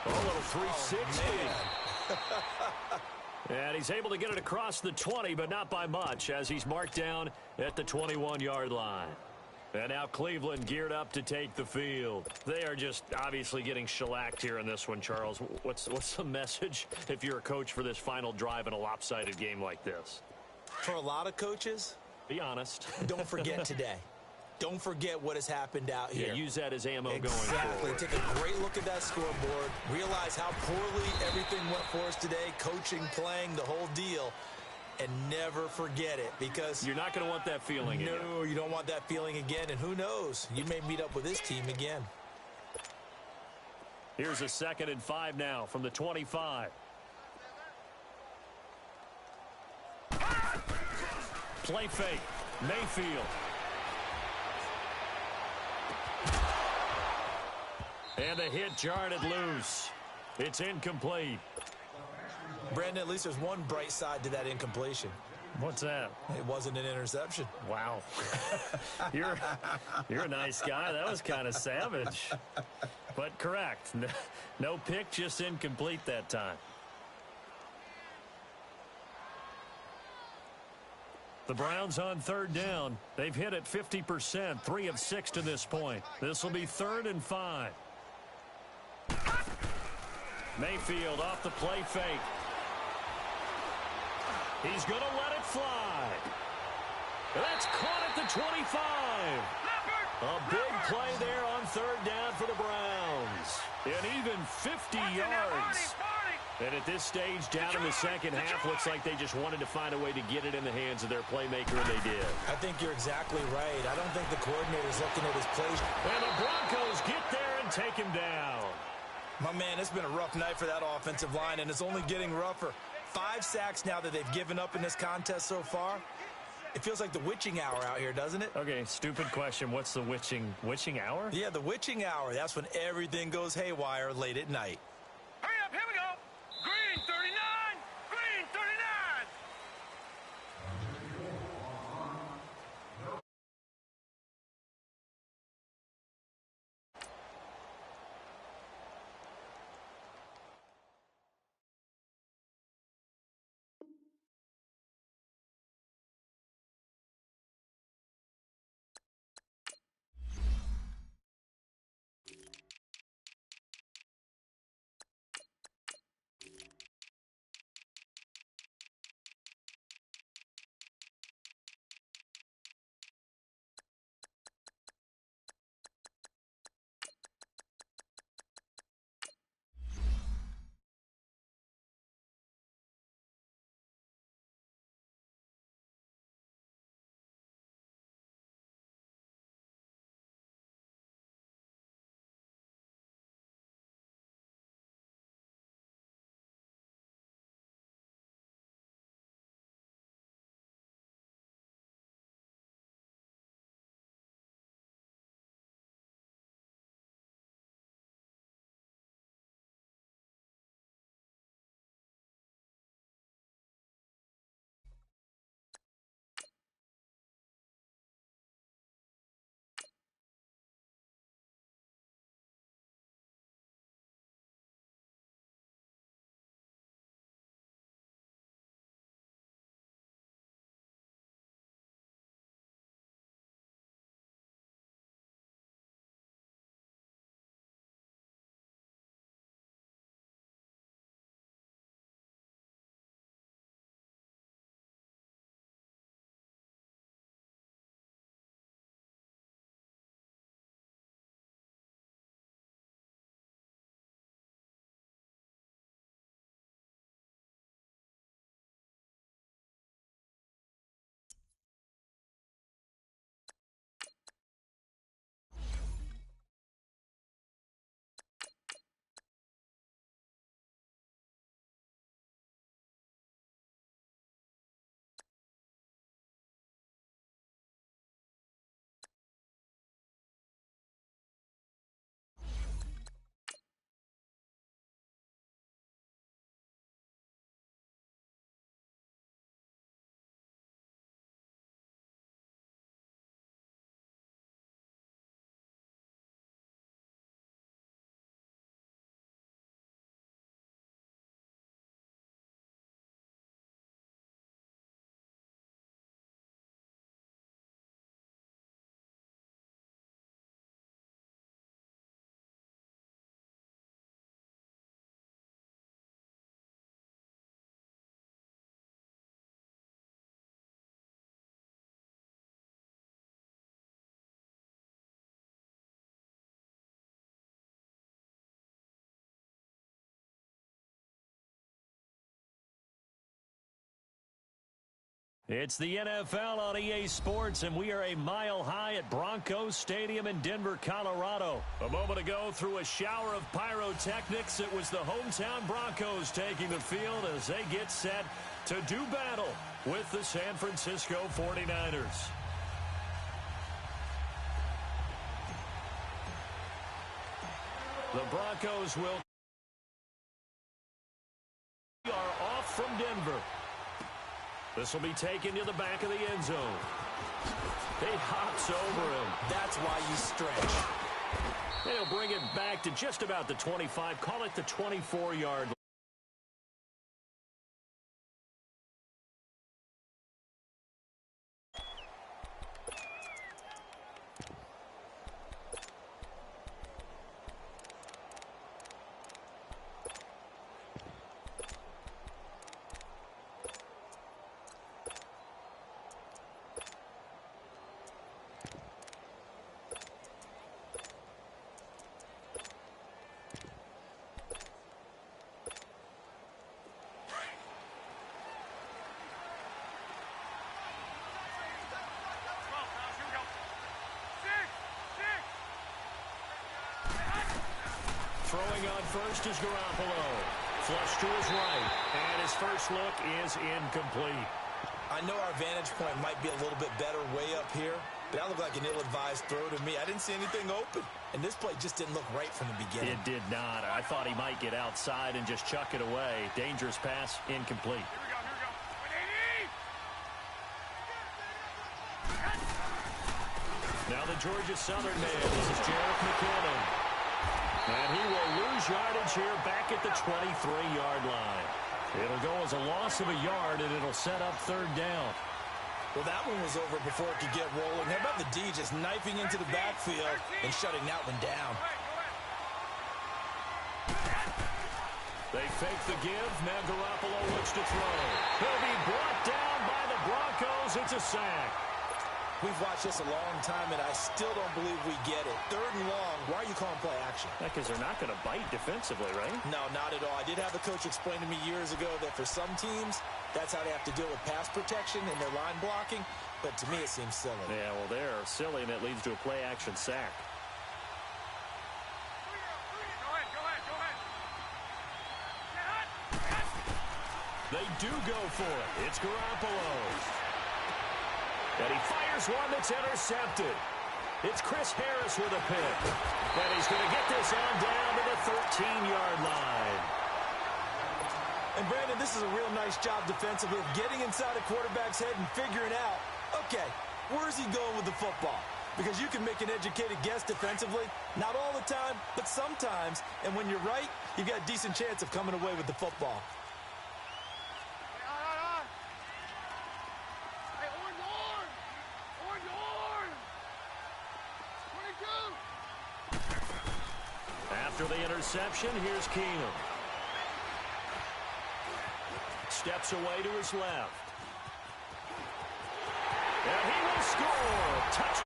Oh, a little 360. And he's able to get it across the 20, but not by much, as he's marked down at the 21-yard line. And now Cleveland geared up to take the field. They are just obviously getting shellacked here in this one, Charles. What's the message if you're a coach for this final drive in a lopsided game like this? For a lot of coaches, be honest. Don't forget today. Don't forget what has happened out here. Yeah, use that as ammo going forward. forward. Take a great look at that scoreboard. Realize how poorly everything went for us today. Coaching, playing, the whole deal. And never forget it, because you're not going to want that feeling again. No, you don't want that feeling again. And who knows? You may meet up with this team again. Here's a 2nd and 5 now from the 25. Play fake. Mayfield. And a hit jarred it loose. It's incomplete. Brandon, at least there's one bright side to that incompletion. What's that? It wasn't an interception. Wow. You're a nice guy. That was kind of savage. But correct. No pick, just incomplete that time. The Browns on 3rd down. They've hit it 50%, 3 of 6 to this point. This will be 3rd and 5. Mayfield off the play fake. He's going to let it fly. That's caught at the 25. A big play there on 3rd down for the Browns. And even 50 yards. And at this stage, down in the second half, looks like they just wanted to find a way to get it in the hands of their playmaker, and they did. I think you're exactly right. I don't think the coordinator's looking at his plays. And the Broncos get there and take him down. My man, it's been a rough night for that offensive line, and it's only getting rougher. 5 sacks now that they've given up in this contest so far. It feels like the witching hour out here, doesn't it? Okay, stupid question. What's the witching hour? Yeah, the witching hour. That's when everything goes haywire late at night. Hurry up, here we go. Green 39. It's the NFL on EA Sports, and we are a mile high at Broncos Stadium in Denver, Colorado. A moment ago, through a shower of pyrotechnics, it was the hometown Broncos taking the field as they get set to do battle with the San Francisco 49ers. The Broncos are off from Denver. This will be taken to the back of the end zone. He hops over him. That's why you stretch. And he'll bring it back to just about the 25. Call it the 24-yard line. Throwing on first is Garoppolo. Flush to his right. And his first look is incomplete. I know our vantage point might be a little bit better way up here, but that looked like an ill-advised throw to me. I didn't see anything open. And this play just didn't look right from the beginning. It did not. I thought he might get outside and just chuck it away. Dangerous pass, incomplete. Here we go. Now the Georgia Southern man. This is Jarrett McKinnon. And he will lose yardage here back at the 23-yard line. It'll go as a loss of a yard, and it'll set up third down. Well, that one was over before it could get rolling. How about the D just knifing into the backfield and shutting that one down? They fake the give. Now Garoppolo looks to throw. He'll be brought down by the Broncos. It's a sack. We've watched this a long time, and I still don't believe we get it. Third and long, why are you calling play action? Because they're not going to bite defensively, right? No, not at all. I did have a coach explain to me years ago that for some teams, that's how they have to deal with pass protection and their line blocking. But to me, it seems silly. Yeah, well, they're silly, and it leads to a play action sack. They do go for it. It's Garoppolo. And he fires one that's intercepted. It's Chris Harris with a pick. And he's going to get this on down to the 13-yard line. And, Brandon, this is a real nice job defensively of getting inside a quarterback's head and figuring out, okay, where's he going with the football? Because you can make an educated guess defensively. Not all the time, but sometimes. And when you're right, you've got a decent chance of coming away with the football. After the interception, here's Keenum. Steps away to his left. And he will score. Touchdown.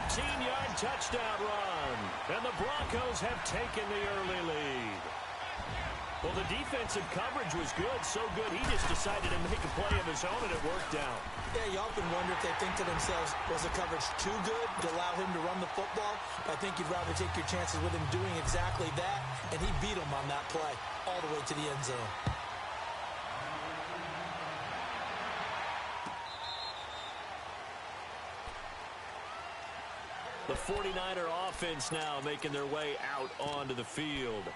15-yard touchdown run. And the Broncos have taken the early lead. Well, the defensive coverage was good, so good he just decided to make a play of his own, and it worked out. Yeah, you often wonder if they think to themselves, was the coverage too good to allow him to run the football? I think you'd rather take your chances with him doing exactly that, and he beat him on that play all the way to the end zone. The 49er offense now making their way out onto the field.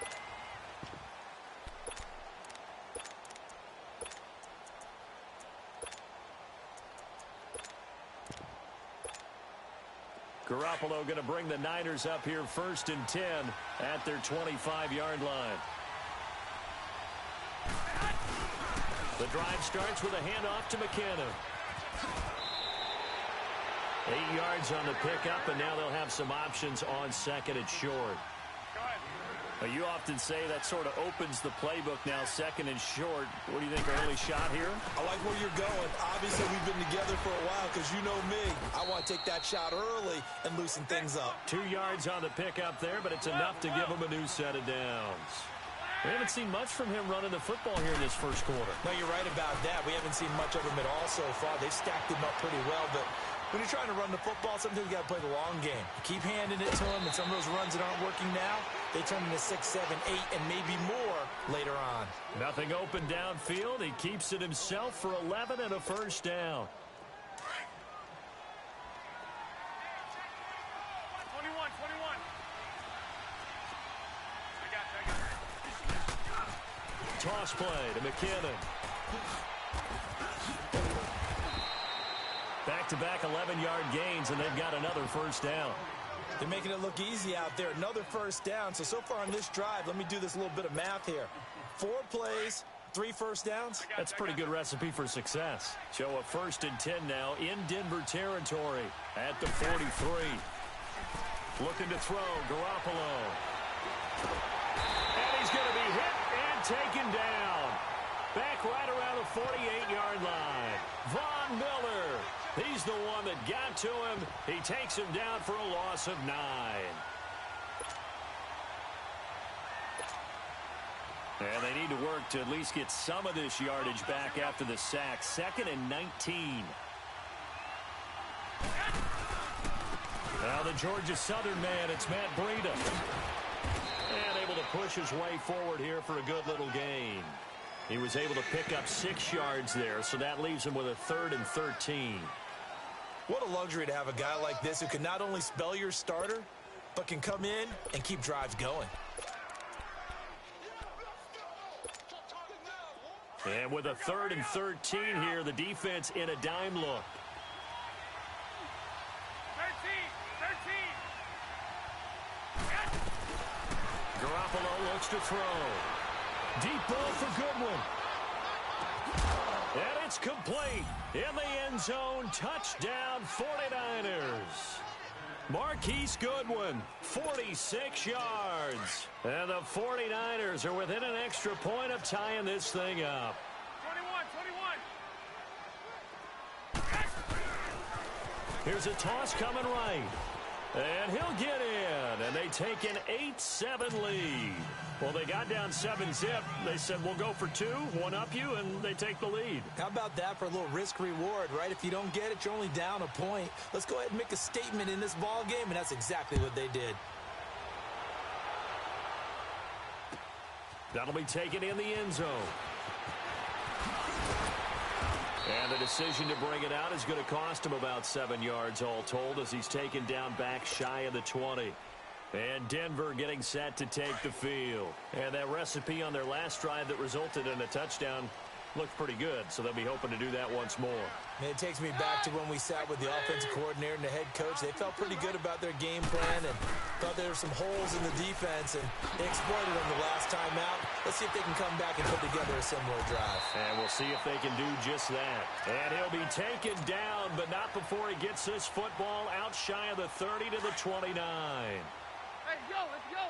Garoppolo going to bring the Niners up here 1st and 10 at their 25-yard line. The drive starts with a handoff to McKinnon. 8 yards on the pickup, and now they'll have some options on 2nd and short. You often say that sort of opens the playbook now, 2nd and short. What do you think, early shot here? I like where you're going. Obviously, we've been together for a while because you know me. I want to take that shot early and loosen things up. 2 yards on the pickup there, but it's enough to give them a new set of downs. We haven't seen much from him running the football here in this first quarter. No, you're right about that. We haven't seen much of him at all so far. They've stacked him up pretty well, but when you're trying to run the football, sometimes you got to play the long game. You keep handing it to him, and some of those runs that aren't working now, they turn into 6, 7, 8, and maybe more later on. Nothing open downfield. He keeps it himself for 11 and a first down. 21. Toss play to McKinnon. Back-to-back 11-yard gains, and they've got another first down. They're making it look easy out there. Another first down. So far on this drive, let me do this little bit of math here. 4 plays, 3 first downs. That's a pretty good recipe for success. Show a 1st and 10 now in Denver territory at the 43. Looking to throw, Garoppolo. And he's going to be hit and taken down. Back right around the 48-yard line. Von Miller. He's the one that got to him. He takes him down for a loss of 9. And they need to work to at least get some of this yardage back after the sack. 2nd and 19. Now the Georgia Southern man, it's Matt Breida. And able to push his way forward here for a good little gain. He was able to pick up 6 yards there, so that leaves him with a 3rd and 13. What a luxury to have a guy like this who can not only spell your starter, but can come in and keep drives going. And with a 3rd and 13 here, the defense in a dime look. 13. Garoppolo looks to throw. Deep ball for Goodwin. And it's complete. In the end zone, touchdown 49ers. Marquise Goodwin, 46 yards. And the 49ers are within an extra point of tying this thing up. 21. Here's a toss coming right. And he'll get in. And they take an 8-7 lead. Well, they got down 7-zip. They said, we'll go for 2, one up you, and they take the lead. How about that for a little risk-reward, right? If you don't get it, you're only down a point. Let's go ahead and make a statement in this ball game, and that's exactly what they did. That'll be taken in the end zone. And the decision to bring it out is going to cost him about 7 yards all told as he's taken down back shy of the 20. And Denver getting set to take the field. And that recipe on their last drive that resulted in a touchdown looked pretty good, so they'll be hoping to do that once more. And it takes me back to when we sat with the offensive coordinator and the head coach. They felt pretty good about their game plan and thought there were some holes in the defense, and they exploited them the last time out. Let's see if they can come back and put together a similar drive. And we'll see if they can do just that. And he'll be taken down, but not before he gets this football out shy of the 30 to the 29. Hey, let's go.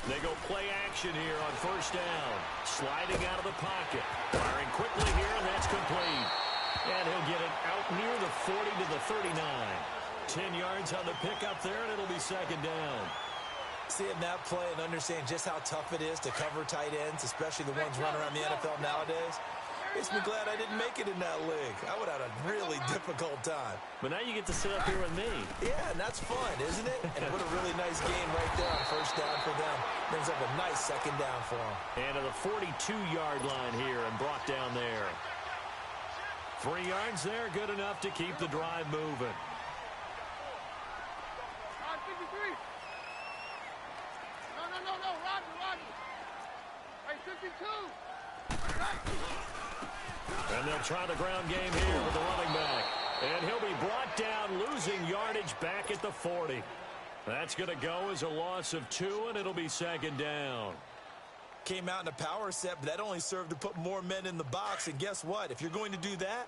They go play action here on first down. Sliding out of the pocket. Firing quickly here, and that's complete. And he'll get it out near the 40 to the 39. 10 yards on the pickup there, and it'll be second down. Seeing that play and understand just how tough it is to cover tight ends, especially the ones running around the NFL nowadays, makes me glad I didn't make it in that league. I would have had a really difficult time. But now you get to sit up here with me. Yeah, and that's fun, isn't it? And what a really nice game right there on first down for them. Brings up a nice second down for them. And to the 42-yard line here and brought down there. 3 yards there, good enough to keep the drive moving. 53. No, Roger. Hey, 52. And they'll try the ground game here with the running back. And he'll be brought down, losing yardage back at the 40. That's going to go as a loss of 2, and it'll be second down. Came out in a power set, but that only served to put more men in the box. And guess what? If you're going to do that,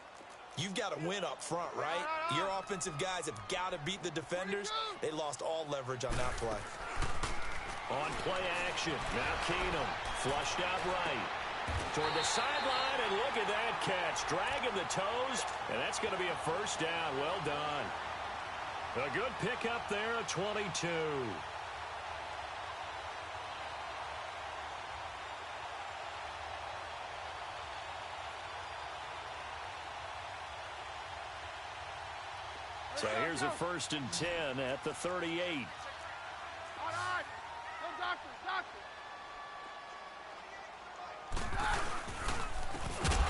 you've got to win up front, right? Your offensive guys have got to beat the defenders. They lost all leverage on that play. On play action, now Keenum, flushed out right. Toward the sideline, and look at that catch. Dragging the toes, and that's going to be a first down. Well done. A good pickup there at 22. So here's a 1st and 10 at the 38. All right. No doctor, doctor.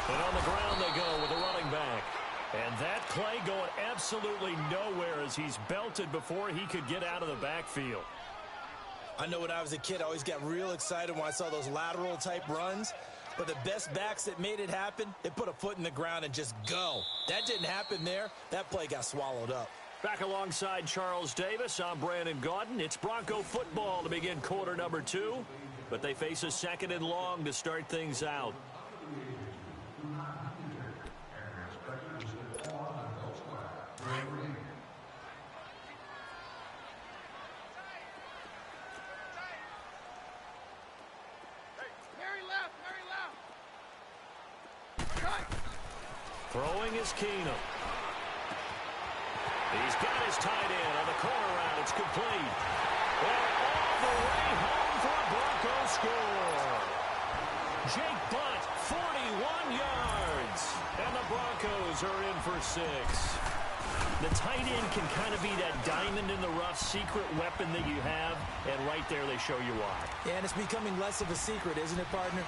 And on the ground they go with a running back. And that play going absolutely nowhere as he's belted before he could get out of the backfield. I know when I was a kid, I always got real excited when I saw those lateral type runs. But the best backs that made it happen, they put a foot in the ground and just go. That didn't happen there. That play got swallowed up. Back alongside Charles Davis, I'm Brandon Gaudin. It's Bronco football to begin quarter number 2. But they face a 2nd and long to start things out. Throwing is Keenum. He's got his tight end on the corner route. It's complete. And all the way home for a Broncos score. Jake Butt, 41 yards. And the Broncos are in for 6. The tight end can kind of be that diamond in the rough secret weapon that you have. And right there they show you why. And it's becoming less of a secret, isn't it, partner?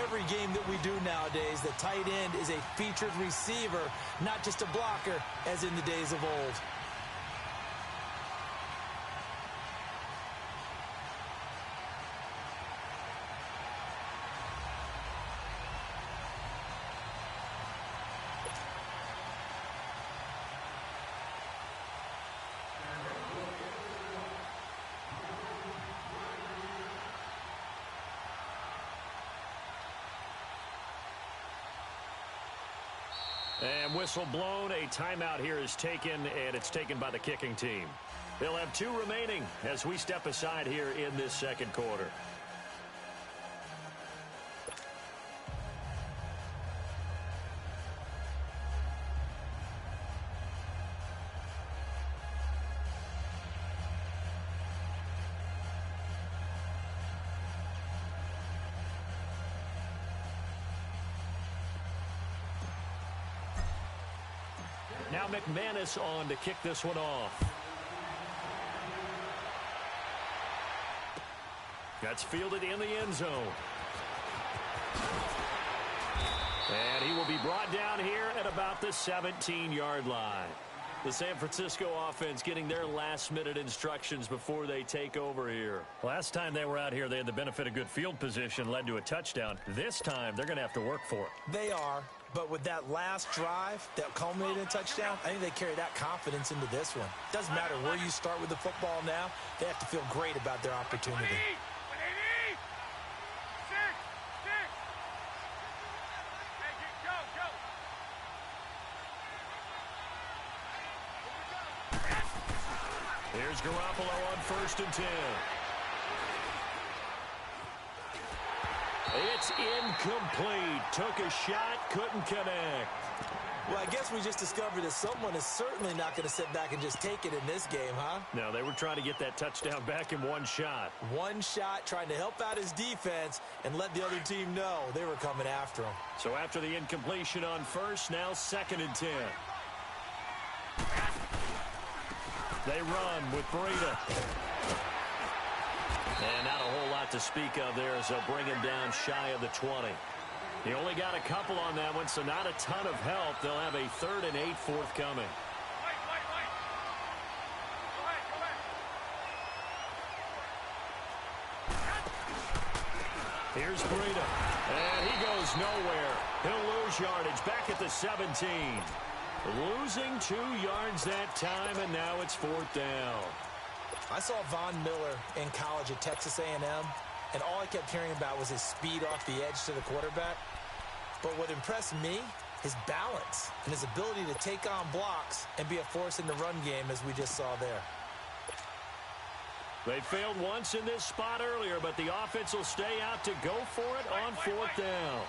Every game that we do nowadays, the tight end is a featured receiver, not just a blocker, as in the days of old. And whistle blown. A timeout here is taken, and it's taken by the kicking team. They'll have 2 remaining as we step aside here in this 2nd quarter. Now McManus on to kick this one off. That's fielded in the end zone. And he will be brought down here at about the 17-yard line. The San Francisco offense getting their last-minute instructions before they take over here. Last time they were out here, they had the benefit of good field position, led to a touchdown. This time, they're going to have to work for it. They are, but with that last drive that culminated in a touchdown, I think they carry that confidence into this one. Doesn't matter where you start with the football now, they have to feel great about their opportunity. Here's Garoppolo on 1st and 10. It's incomplete. Took a shot, couldn't connect. Well, I guess we just discovered that someone is certainly not going to sit back and just take it in this game, huh? No, they were trying to get that touchdown back in one shot. One shot, trying to help out his defense and let the other team know they were coming after him. So after the incompletion on 1st, now 2nd and 10. They run with Breida. And not a whole lot to speak of there as they'll bring him down shy of the 20. He only got a couple on that one, so not a ton of help. They'll have a 3rd and 8 forthcoming. Here's Breida. And he goes nowhere. He'll lose yardage back at the 17. Losing 2 yards that time, and now it's 4th down. I saw Von Miller in college at Texas A&M, and all I kept hearing about was his speed off the edge to the quarterback. But what impressed me, his balance and his ability to take on blocks and be a force in the run game, as we just saw there. They failed once in this spot earlier, but the offense will stay out to go for it on 4th down.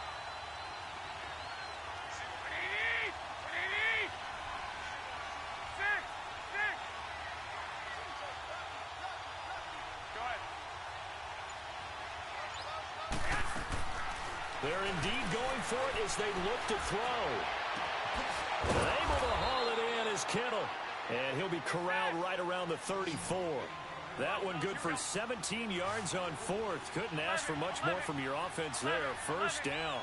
They're indeed going for it as they look to throw. Able to haul it in is Kittle. And he'll be corralled right around the 34. That one good for 17 yards on fourth. Couldn't ask for much more from your offense there. First down.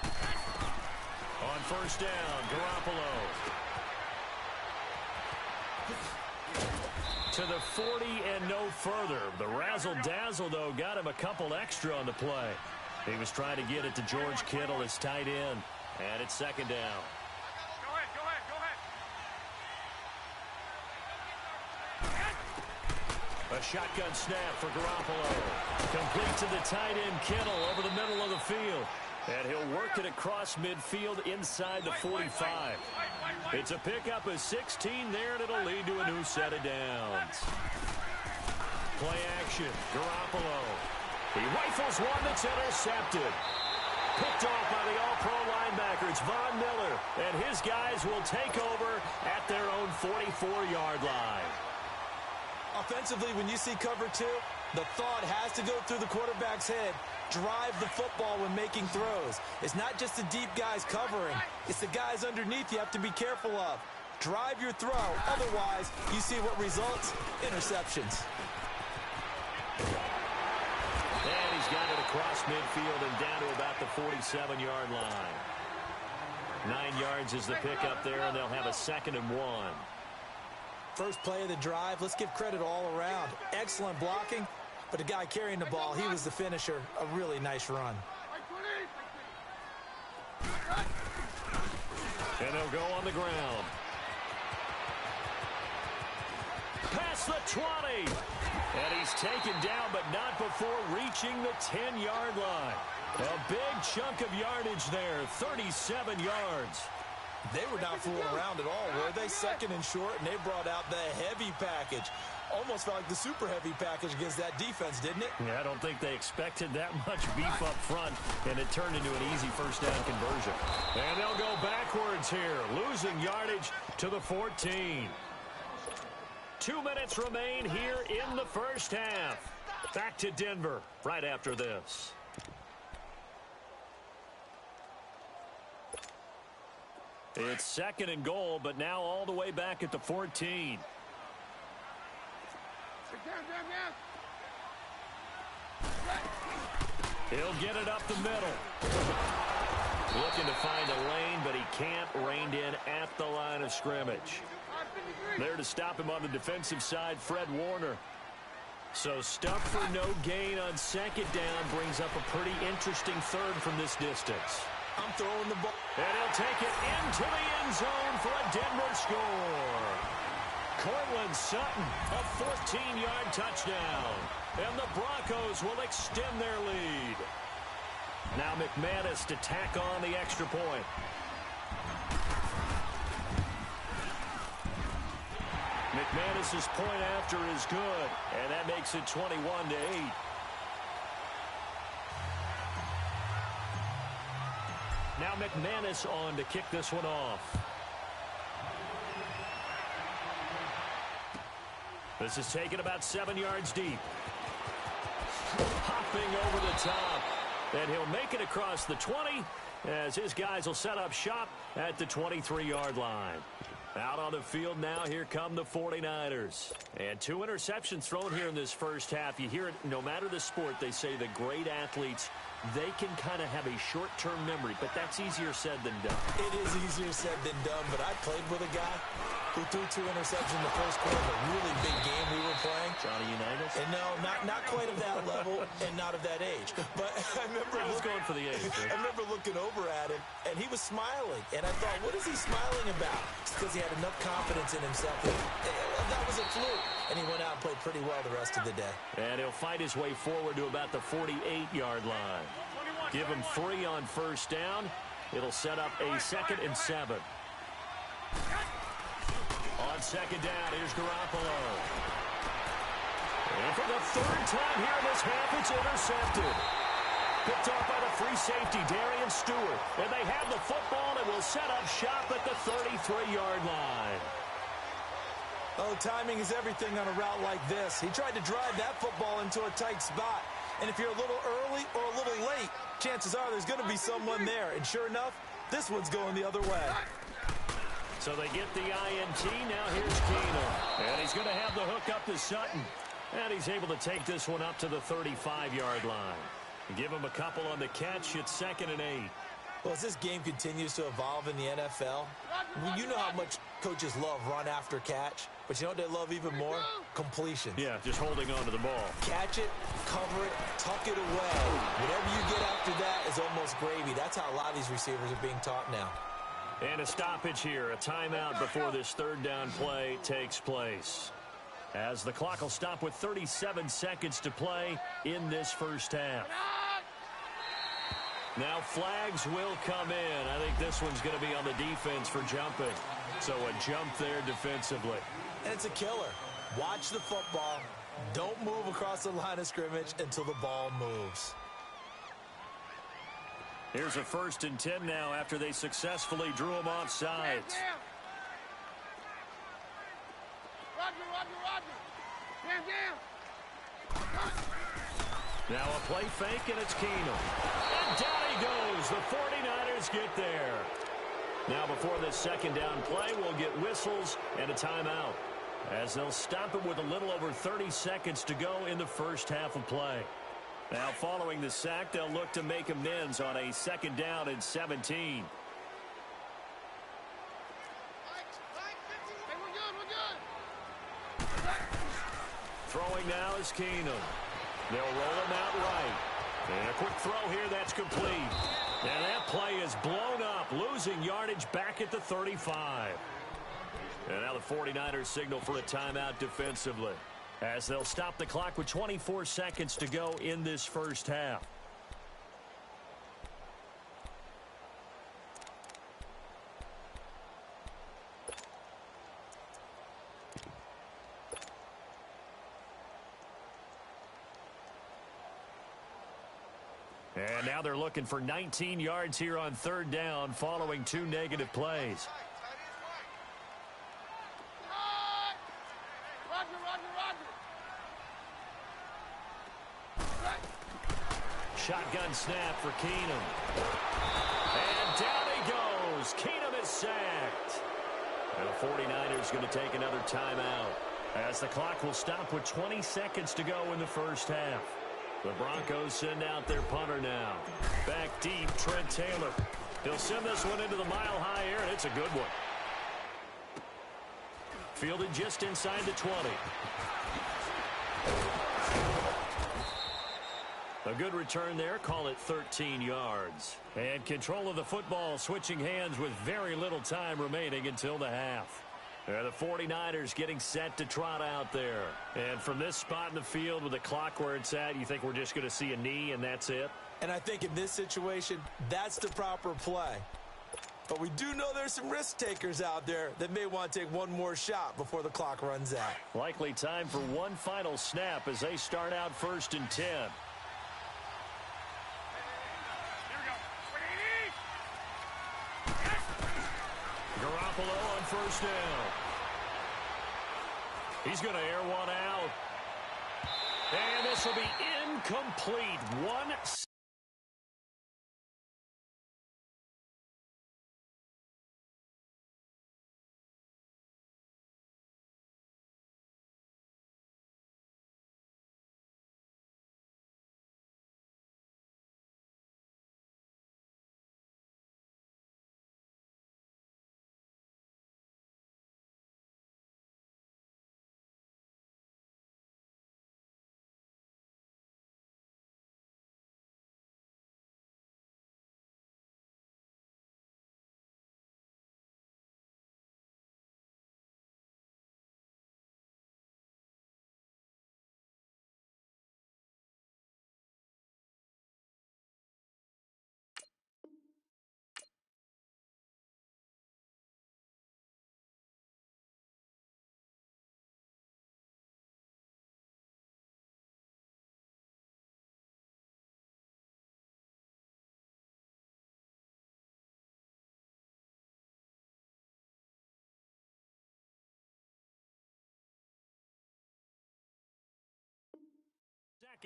On first down, Garoppolo. To the 40 and no further. The razzle-dazzle, though, got him a couple extra on the play. He was trying to get it to George Kittle, his tight end. And it's second down. A shotgun snap for Garoppolo. Complete to the tight end, Kittle, over the middle of the field. And he'll work it across midfield inside the 45. It's a pickup of 16 there, and it'll lead to a new set of downs. Play action, Garoppolo. He rifles one that's intercepted. Picked off by the all-pro linebacker. It's Von Miller, and his guys will take over at their own 44-yard line. Offensively, when you see cover two, the thought has to go through the quarterback's head. Drive the football when making throws. It's not just the deep guys covering. It's the guys underneath you have to be careful of. Drive your throw. Otherwise, you see what results? Interceptions. And he's got it across midfield and down to about the 47-yard line. 9 yards is the pickup there, and they'll have a 2nd and 1. First play of the drive, let's give credit all around. Excellent blocking, but the guy carrying the ball, he was the finisher. A really nice run. And they'll go on the ground. Past the 20. And he's taken down, but not before reaching the 10-yard line. A big chunk of yardage there, 37 yards. They were not fooling around at all, were they? 2nd and short, and they brought out the heavy package. Almost felt like the super heavy package against that defense, didn't it? Yeah, I don't think they expected that much beef up front, and it turned into an easy first down conversion. And they'll go backwards here, losing yardage to the 14. 2 minutes remain here in the first half. Back to Denver right after this. It's 2nd and goal, but now all the way back at the 14. He'll get it up the middle. Looking to find a lane, but he can't. Reined in at the line of scrimmage. There to stop him on the defensive side, Fred Warner. So stuff for no gain on 2nd down brings up a pretty interesting 3rd from this distance. I'm throwing the ball. And he'll take it into the end zone for a Denver score. Cortland Sutton, a 14-yard touchdown. And the Broncos will extend their lead. Now McManus to tack on the extra point. McManus's point after is good, and that makes it 21-8. Now McManus on to kick this one off. This is taken about 7 yards deep. Hopping over the top. And he'll make it across the 20 as his guys will set up shop at the 23-yard line. Out on the field now, here come the 49ers. And 2 interceptions thrown here in this first half. You hear it, no matter the sport, they say the great athletes, they can kind of have a short-term memory, but that's easier said than done. It is easier said than done, but I played with a guy who threw 2 interceptions in the first quarter of a really big game we were playing. Johnny Unitas? And no, not quite of that level and not of that age. But I remember I was going for the age. I remember looking over at him, and he was smiling. And I thought, what is he smiling about? It's because he had enough confidence in himself. That was a fluke. And he went out and played pretty well the rest of the day. And he'll fight his way forward to about the 48-yard line. Give him 3 on first down. It'll set up a 2nd and 7. On 2nd down, here's Garoppolo. And for the 3rd time here in this half, it's intercepted. Picked off by the free safety, Darian Stewart. And they have the football and will set up shop at the 33-yard line. Oh, timing is everything on a route like this. He tried to drive that football into a tight spot. And if you're a little early or a little late, chances are there's going to be someone there. And sure enough, this one's going the other way. So they get the INT. Now here's Keenum. And he's going to have the hook up to Sutton. And he's able to take this one up to the 35-yard line. Give him a couple on the catch. It's 2nd and 8. Well, as this game continues to evolve in the NFL, you know how much coaches love run after catch, but you know what they love even more? Completions. Yeah, just holding on to the ball. Catch it, cover it, tuck it away. Whatever you get after that is almost gravy. That's how a lot of these receivers are being taught now. And a stoppage here, a timeout before this 3rd down play takes place. As the clock will stop with 37 seconds to play in this first half. Now flags will come in. I think this one's going to be on the defense for jumping. So a jump there defensively. And it's a killer. Watch the football. Don't move across the line of scrimmage until the ball moves. Here's a 1st and 10 now after they successfully drew him off sides. Now a play fake, and it's Keenum. And down he goes. The 49ers get there. Now before this 2nd down play, we'll get whistles and a timeout, as they'll stop it with a little over 30 seconds to go in the first half of play. Now following the sack, they'll look to make amends on a 2nd down and 17. Throwing now is Keenum. They'll roll him out right. And a quick throw here that's complete. And that play is blown up, losing yardage back at the 35. And now the 49ers signal for a timeout defensively, as they'll stop the clock with 24 seconds to go in this first half. And now they're looking for 19 yards here on 3rd down following 2 negative plays. Shotgun snap for Keenum. And down he goes. Keenum is sacked. And the 49ers going to take another timeout, as the clock will stop with 20 seconds to go in the first half. The Broncos send out their punter now. Back deep, Trent Taylor. He'll send this one into the mile-high air, and it's a good one. Fielded just inside the 20. A good return there, call it 13 yards. And control of the football switching hands with very little time remaining until the half. The 49ers getting set to trot out there. And from this spot in the field with the clock where it's at, you think we're just going to see a knee and that's it? And I think in this situation, that's the proper play. But we do know there's some risk takers out there that may want to take one more shot before the clock runs out. Likely time for one final snap as they start out 1st and 10. Garoppolo on 1st down. He's going to air one out. And this will be incomplete. One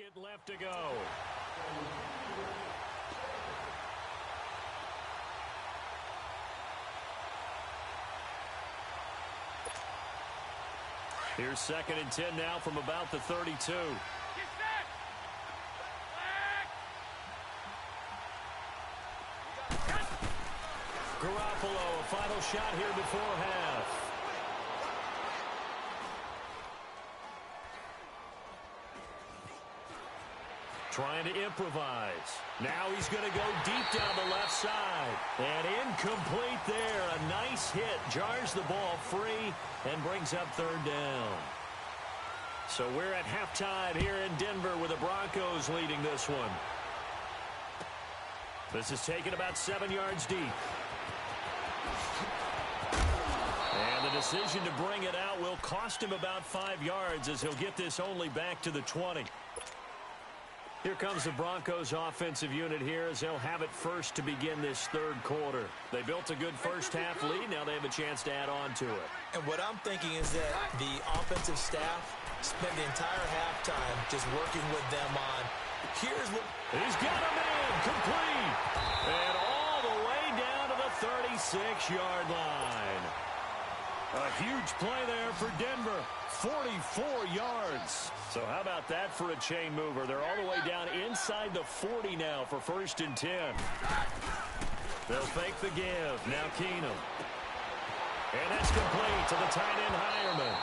second left to go. Here's 2nd and 10 now from about the 32. Get set. Garoppolo, a final shot here before half. Trying to improvise. Now he's going to go deep down the left side. And incomplete there. A nice hit. Jars the ball free and brings up 3rd down. So we're at halftime here in Denver with the Broncos leading this one. This is taken about 7 yards deep. And the decision to bring it out will cost him about 5 yards as he'll get this only back to the 20. Here comes the Broncos offensive unit here as they'll have it first to begin this 3rd quarter. They built a good first-half lead. Now they have a chance to add on to it. And what I'm thinking is that the offensive staff spent the entire halftime just working with them on, here's what... He's got a man complete. And all the way down to the 36-yard line. A huge play there for Denver. 44 yards. So how about that for a chain mover? They're all the way down inside the 40 now for 1st and 10. They'll fake the give. Now Keenum. And that's complete to the tight end Hireman.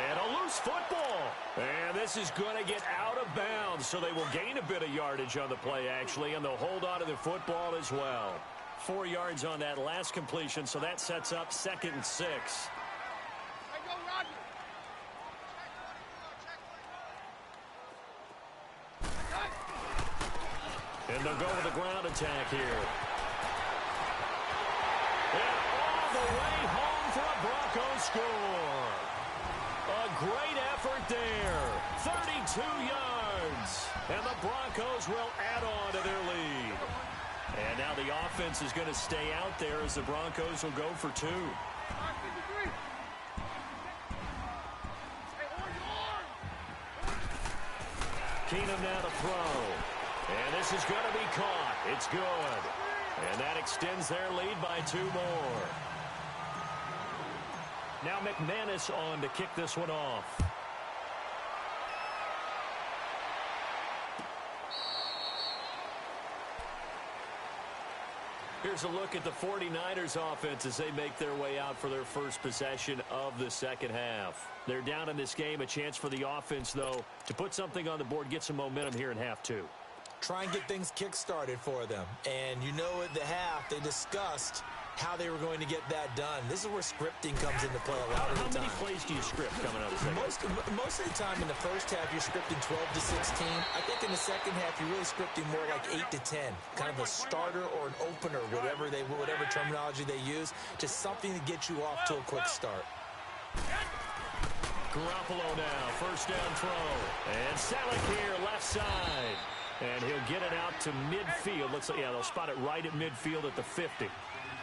And a loose football. And this is going to get out of bounds, so they will gain a bit of yardage on the play, actually, and they'll hold on to the football as well. 4 yards on that last completion, so that sets up 2nd and 6. And they'll go with a ground attack here. And all the way home for a Broncos score. A great effort there. 32 yards. And the Broncos will add on to their lead. And now the offense is going to stay out there as the Broncos will go for 2. Keenum now to throw. And this is going to be caught. It's good. And that extends their lead by 2 more. Now McManus on to kick this one off. Here's a look at the 49ers offense as they make their way out for their first possession of the 2nd half. They're down in this game. A chance for the offense, though, to put something on the board, get some momentum here in half 2. Try and get things kick-started for them. And you know at the half, they discussed how they were going to get that done. This is where scripting comes into play a lot of the time. How many plays do you script coming out of the second? Most of the time in the first half, you're scripting 12 to 16. I think in the second half, you're really scripting more like 8 to 10. Kind of a starter or an opener, whatever terminology they use. Just something to get you off to a quick start. Garoppolo now, 1st down throw. And Selleck here, left side. And he'll get it out to midfield. Looks like, yeah, they'll spot it right at midfield at the 50.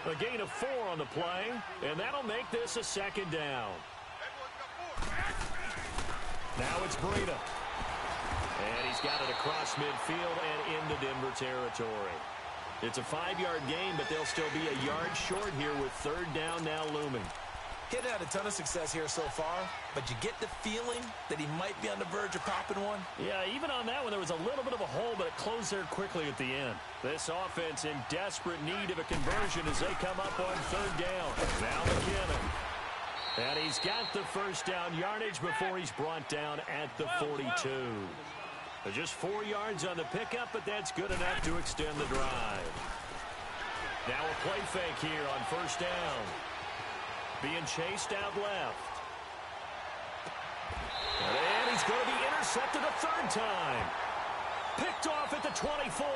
A gain of 4 on the play, and that'll make this a 2nd down. Now it's Breida. And he's got it across midfield and into Denver territory. It's a 5-yard gain, but they'll still be a yard short here with 3rd down now looming. Kid had a ton of success here so far, but you get the feeling that he might be on the verge of popping one. Yeah, even on that one, there was a little bit of a hole, but it closed there quickly at the end. This offense in desperate need of a conversion as they come up on 3rd down. Now McKinnon. And he's got the 1st down yardage before he's brought down at the 42. Just 4 yards on the pickup, but that's good enough to extend the drive. Now a play fake here on 1st down. Being chased out left. And he's going to be intercepted a 3rd time. Picked off at the 24.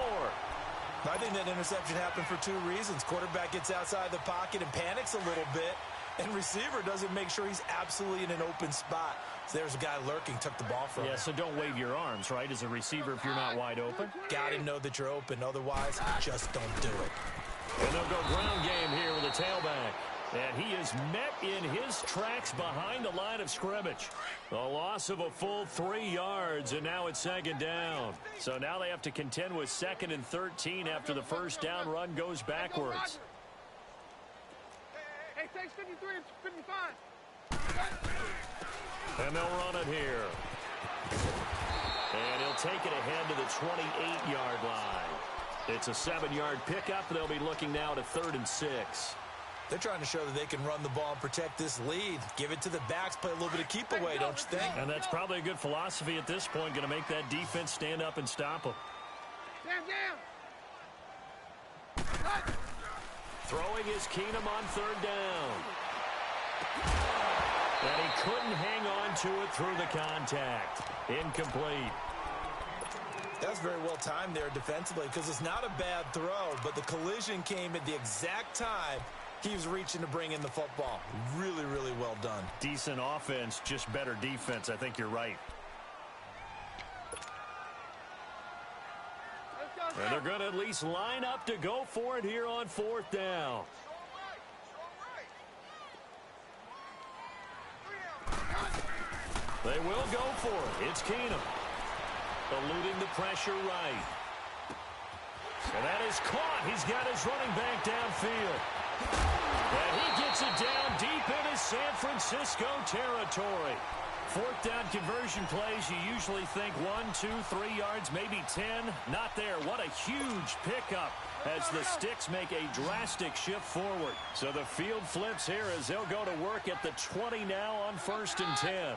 I think that interception happened for 2 reasons. Quarterback gets outside the pocket and panics a little bit. And receiver doesn't make sure he's absolutely in an open spot. So there's a guy lurking, took the ball from him. Yeah, so don't wave your arms, right, as a receiver if you're not wide open. Got to know that you're open. Otherwise, just don't do it. And they'll go ground game here with a tailback. And he is met in his tracks behind the line of scrimmage. A loss of a full 3 yards, and now it's second down. So now they have to contend with 2nd and 13 after the first down run goes backwards. Hey, takes 53 and 55. And they'll run it here. And he'll take it ahead to the 28-yard line. It's a 7-yard pickup. They'll be looking now to 3rd and 6. They're trying to show that they can run the ball and protect this lead. Give it to the backs, play a little bit of keep away, don't you think? And that's probably a good philosophy at this point, going to make that defense stand up and stop them. Down. Throwing is Keenum on 3rd down. And he couldn't hang on to it through the contact. Incomplete. That's very well timed there defensively because it's not a bad throw, but the collision came at the exact time he was reaching to bring in the football. Really, really well done. Decent offense, just better defense. I think you're right. And they're going to at least line up to go for it here on 4th down. They will go for it. It's Keenum. Eluding the pressure right. And that is caught. He's got his running back downfield. And he gets it down deep into San Francisco territory. 4th down conversion plays, you usually think 1, 2, 3 yards, maybe 10. Not there. What a huge pickup as the Sticks make a drastic shift forward. So the field flips here as they'll go to work at the 20 now on 1st and 10.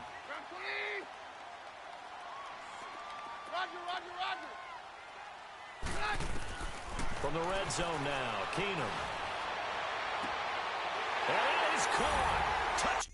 From the red zone now, Keenum. And that is caught. Touchdown.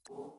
it.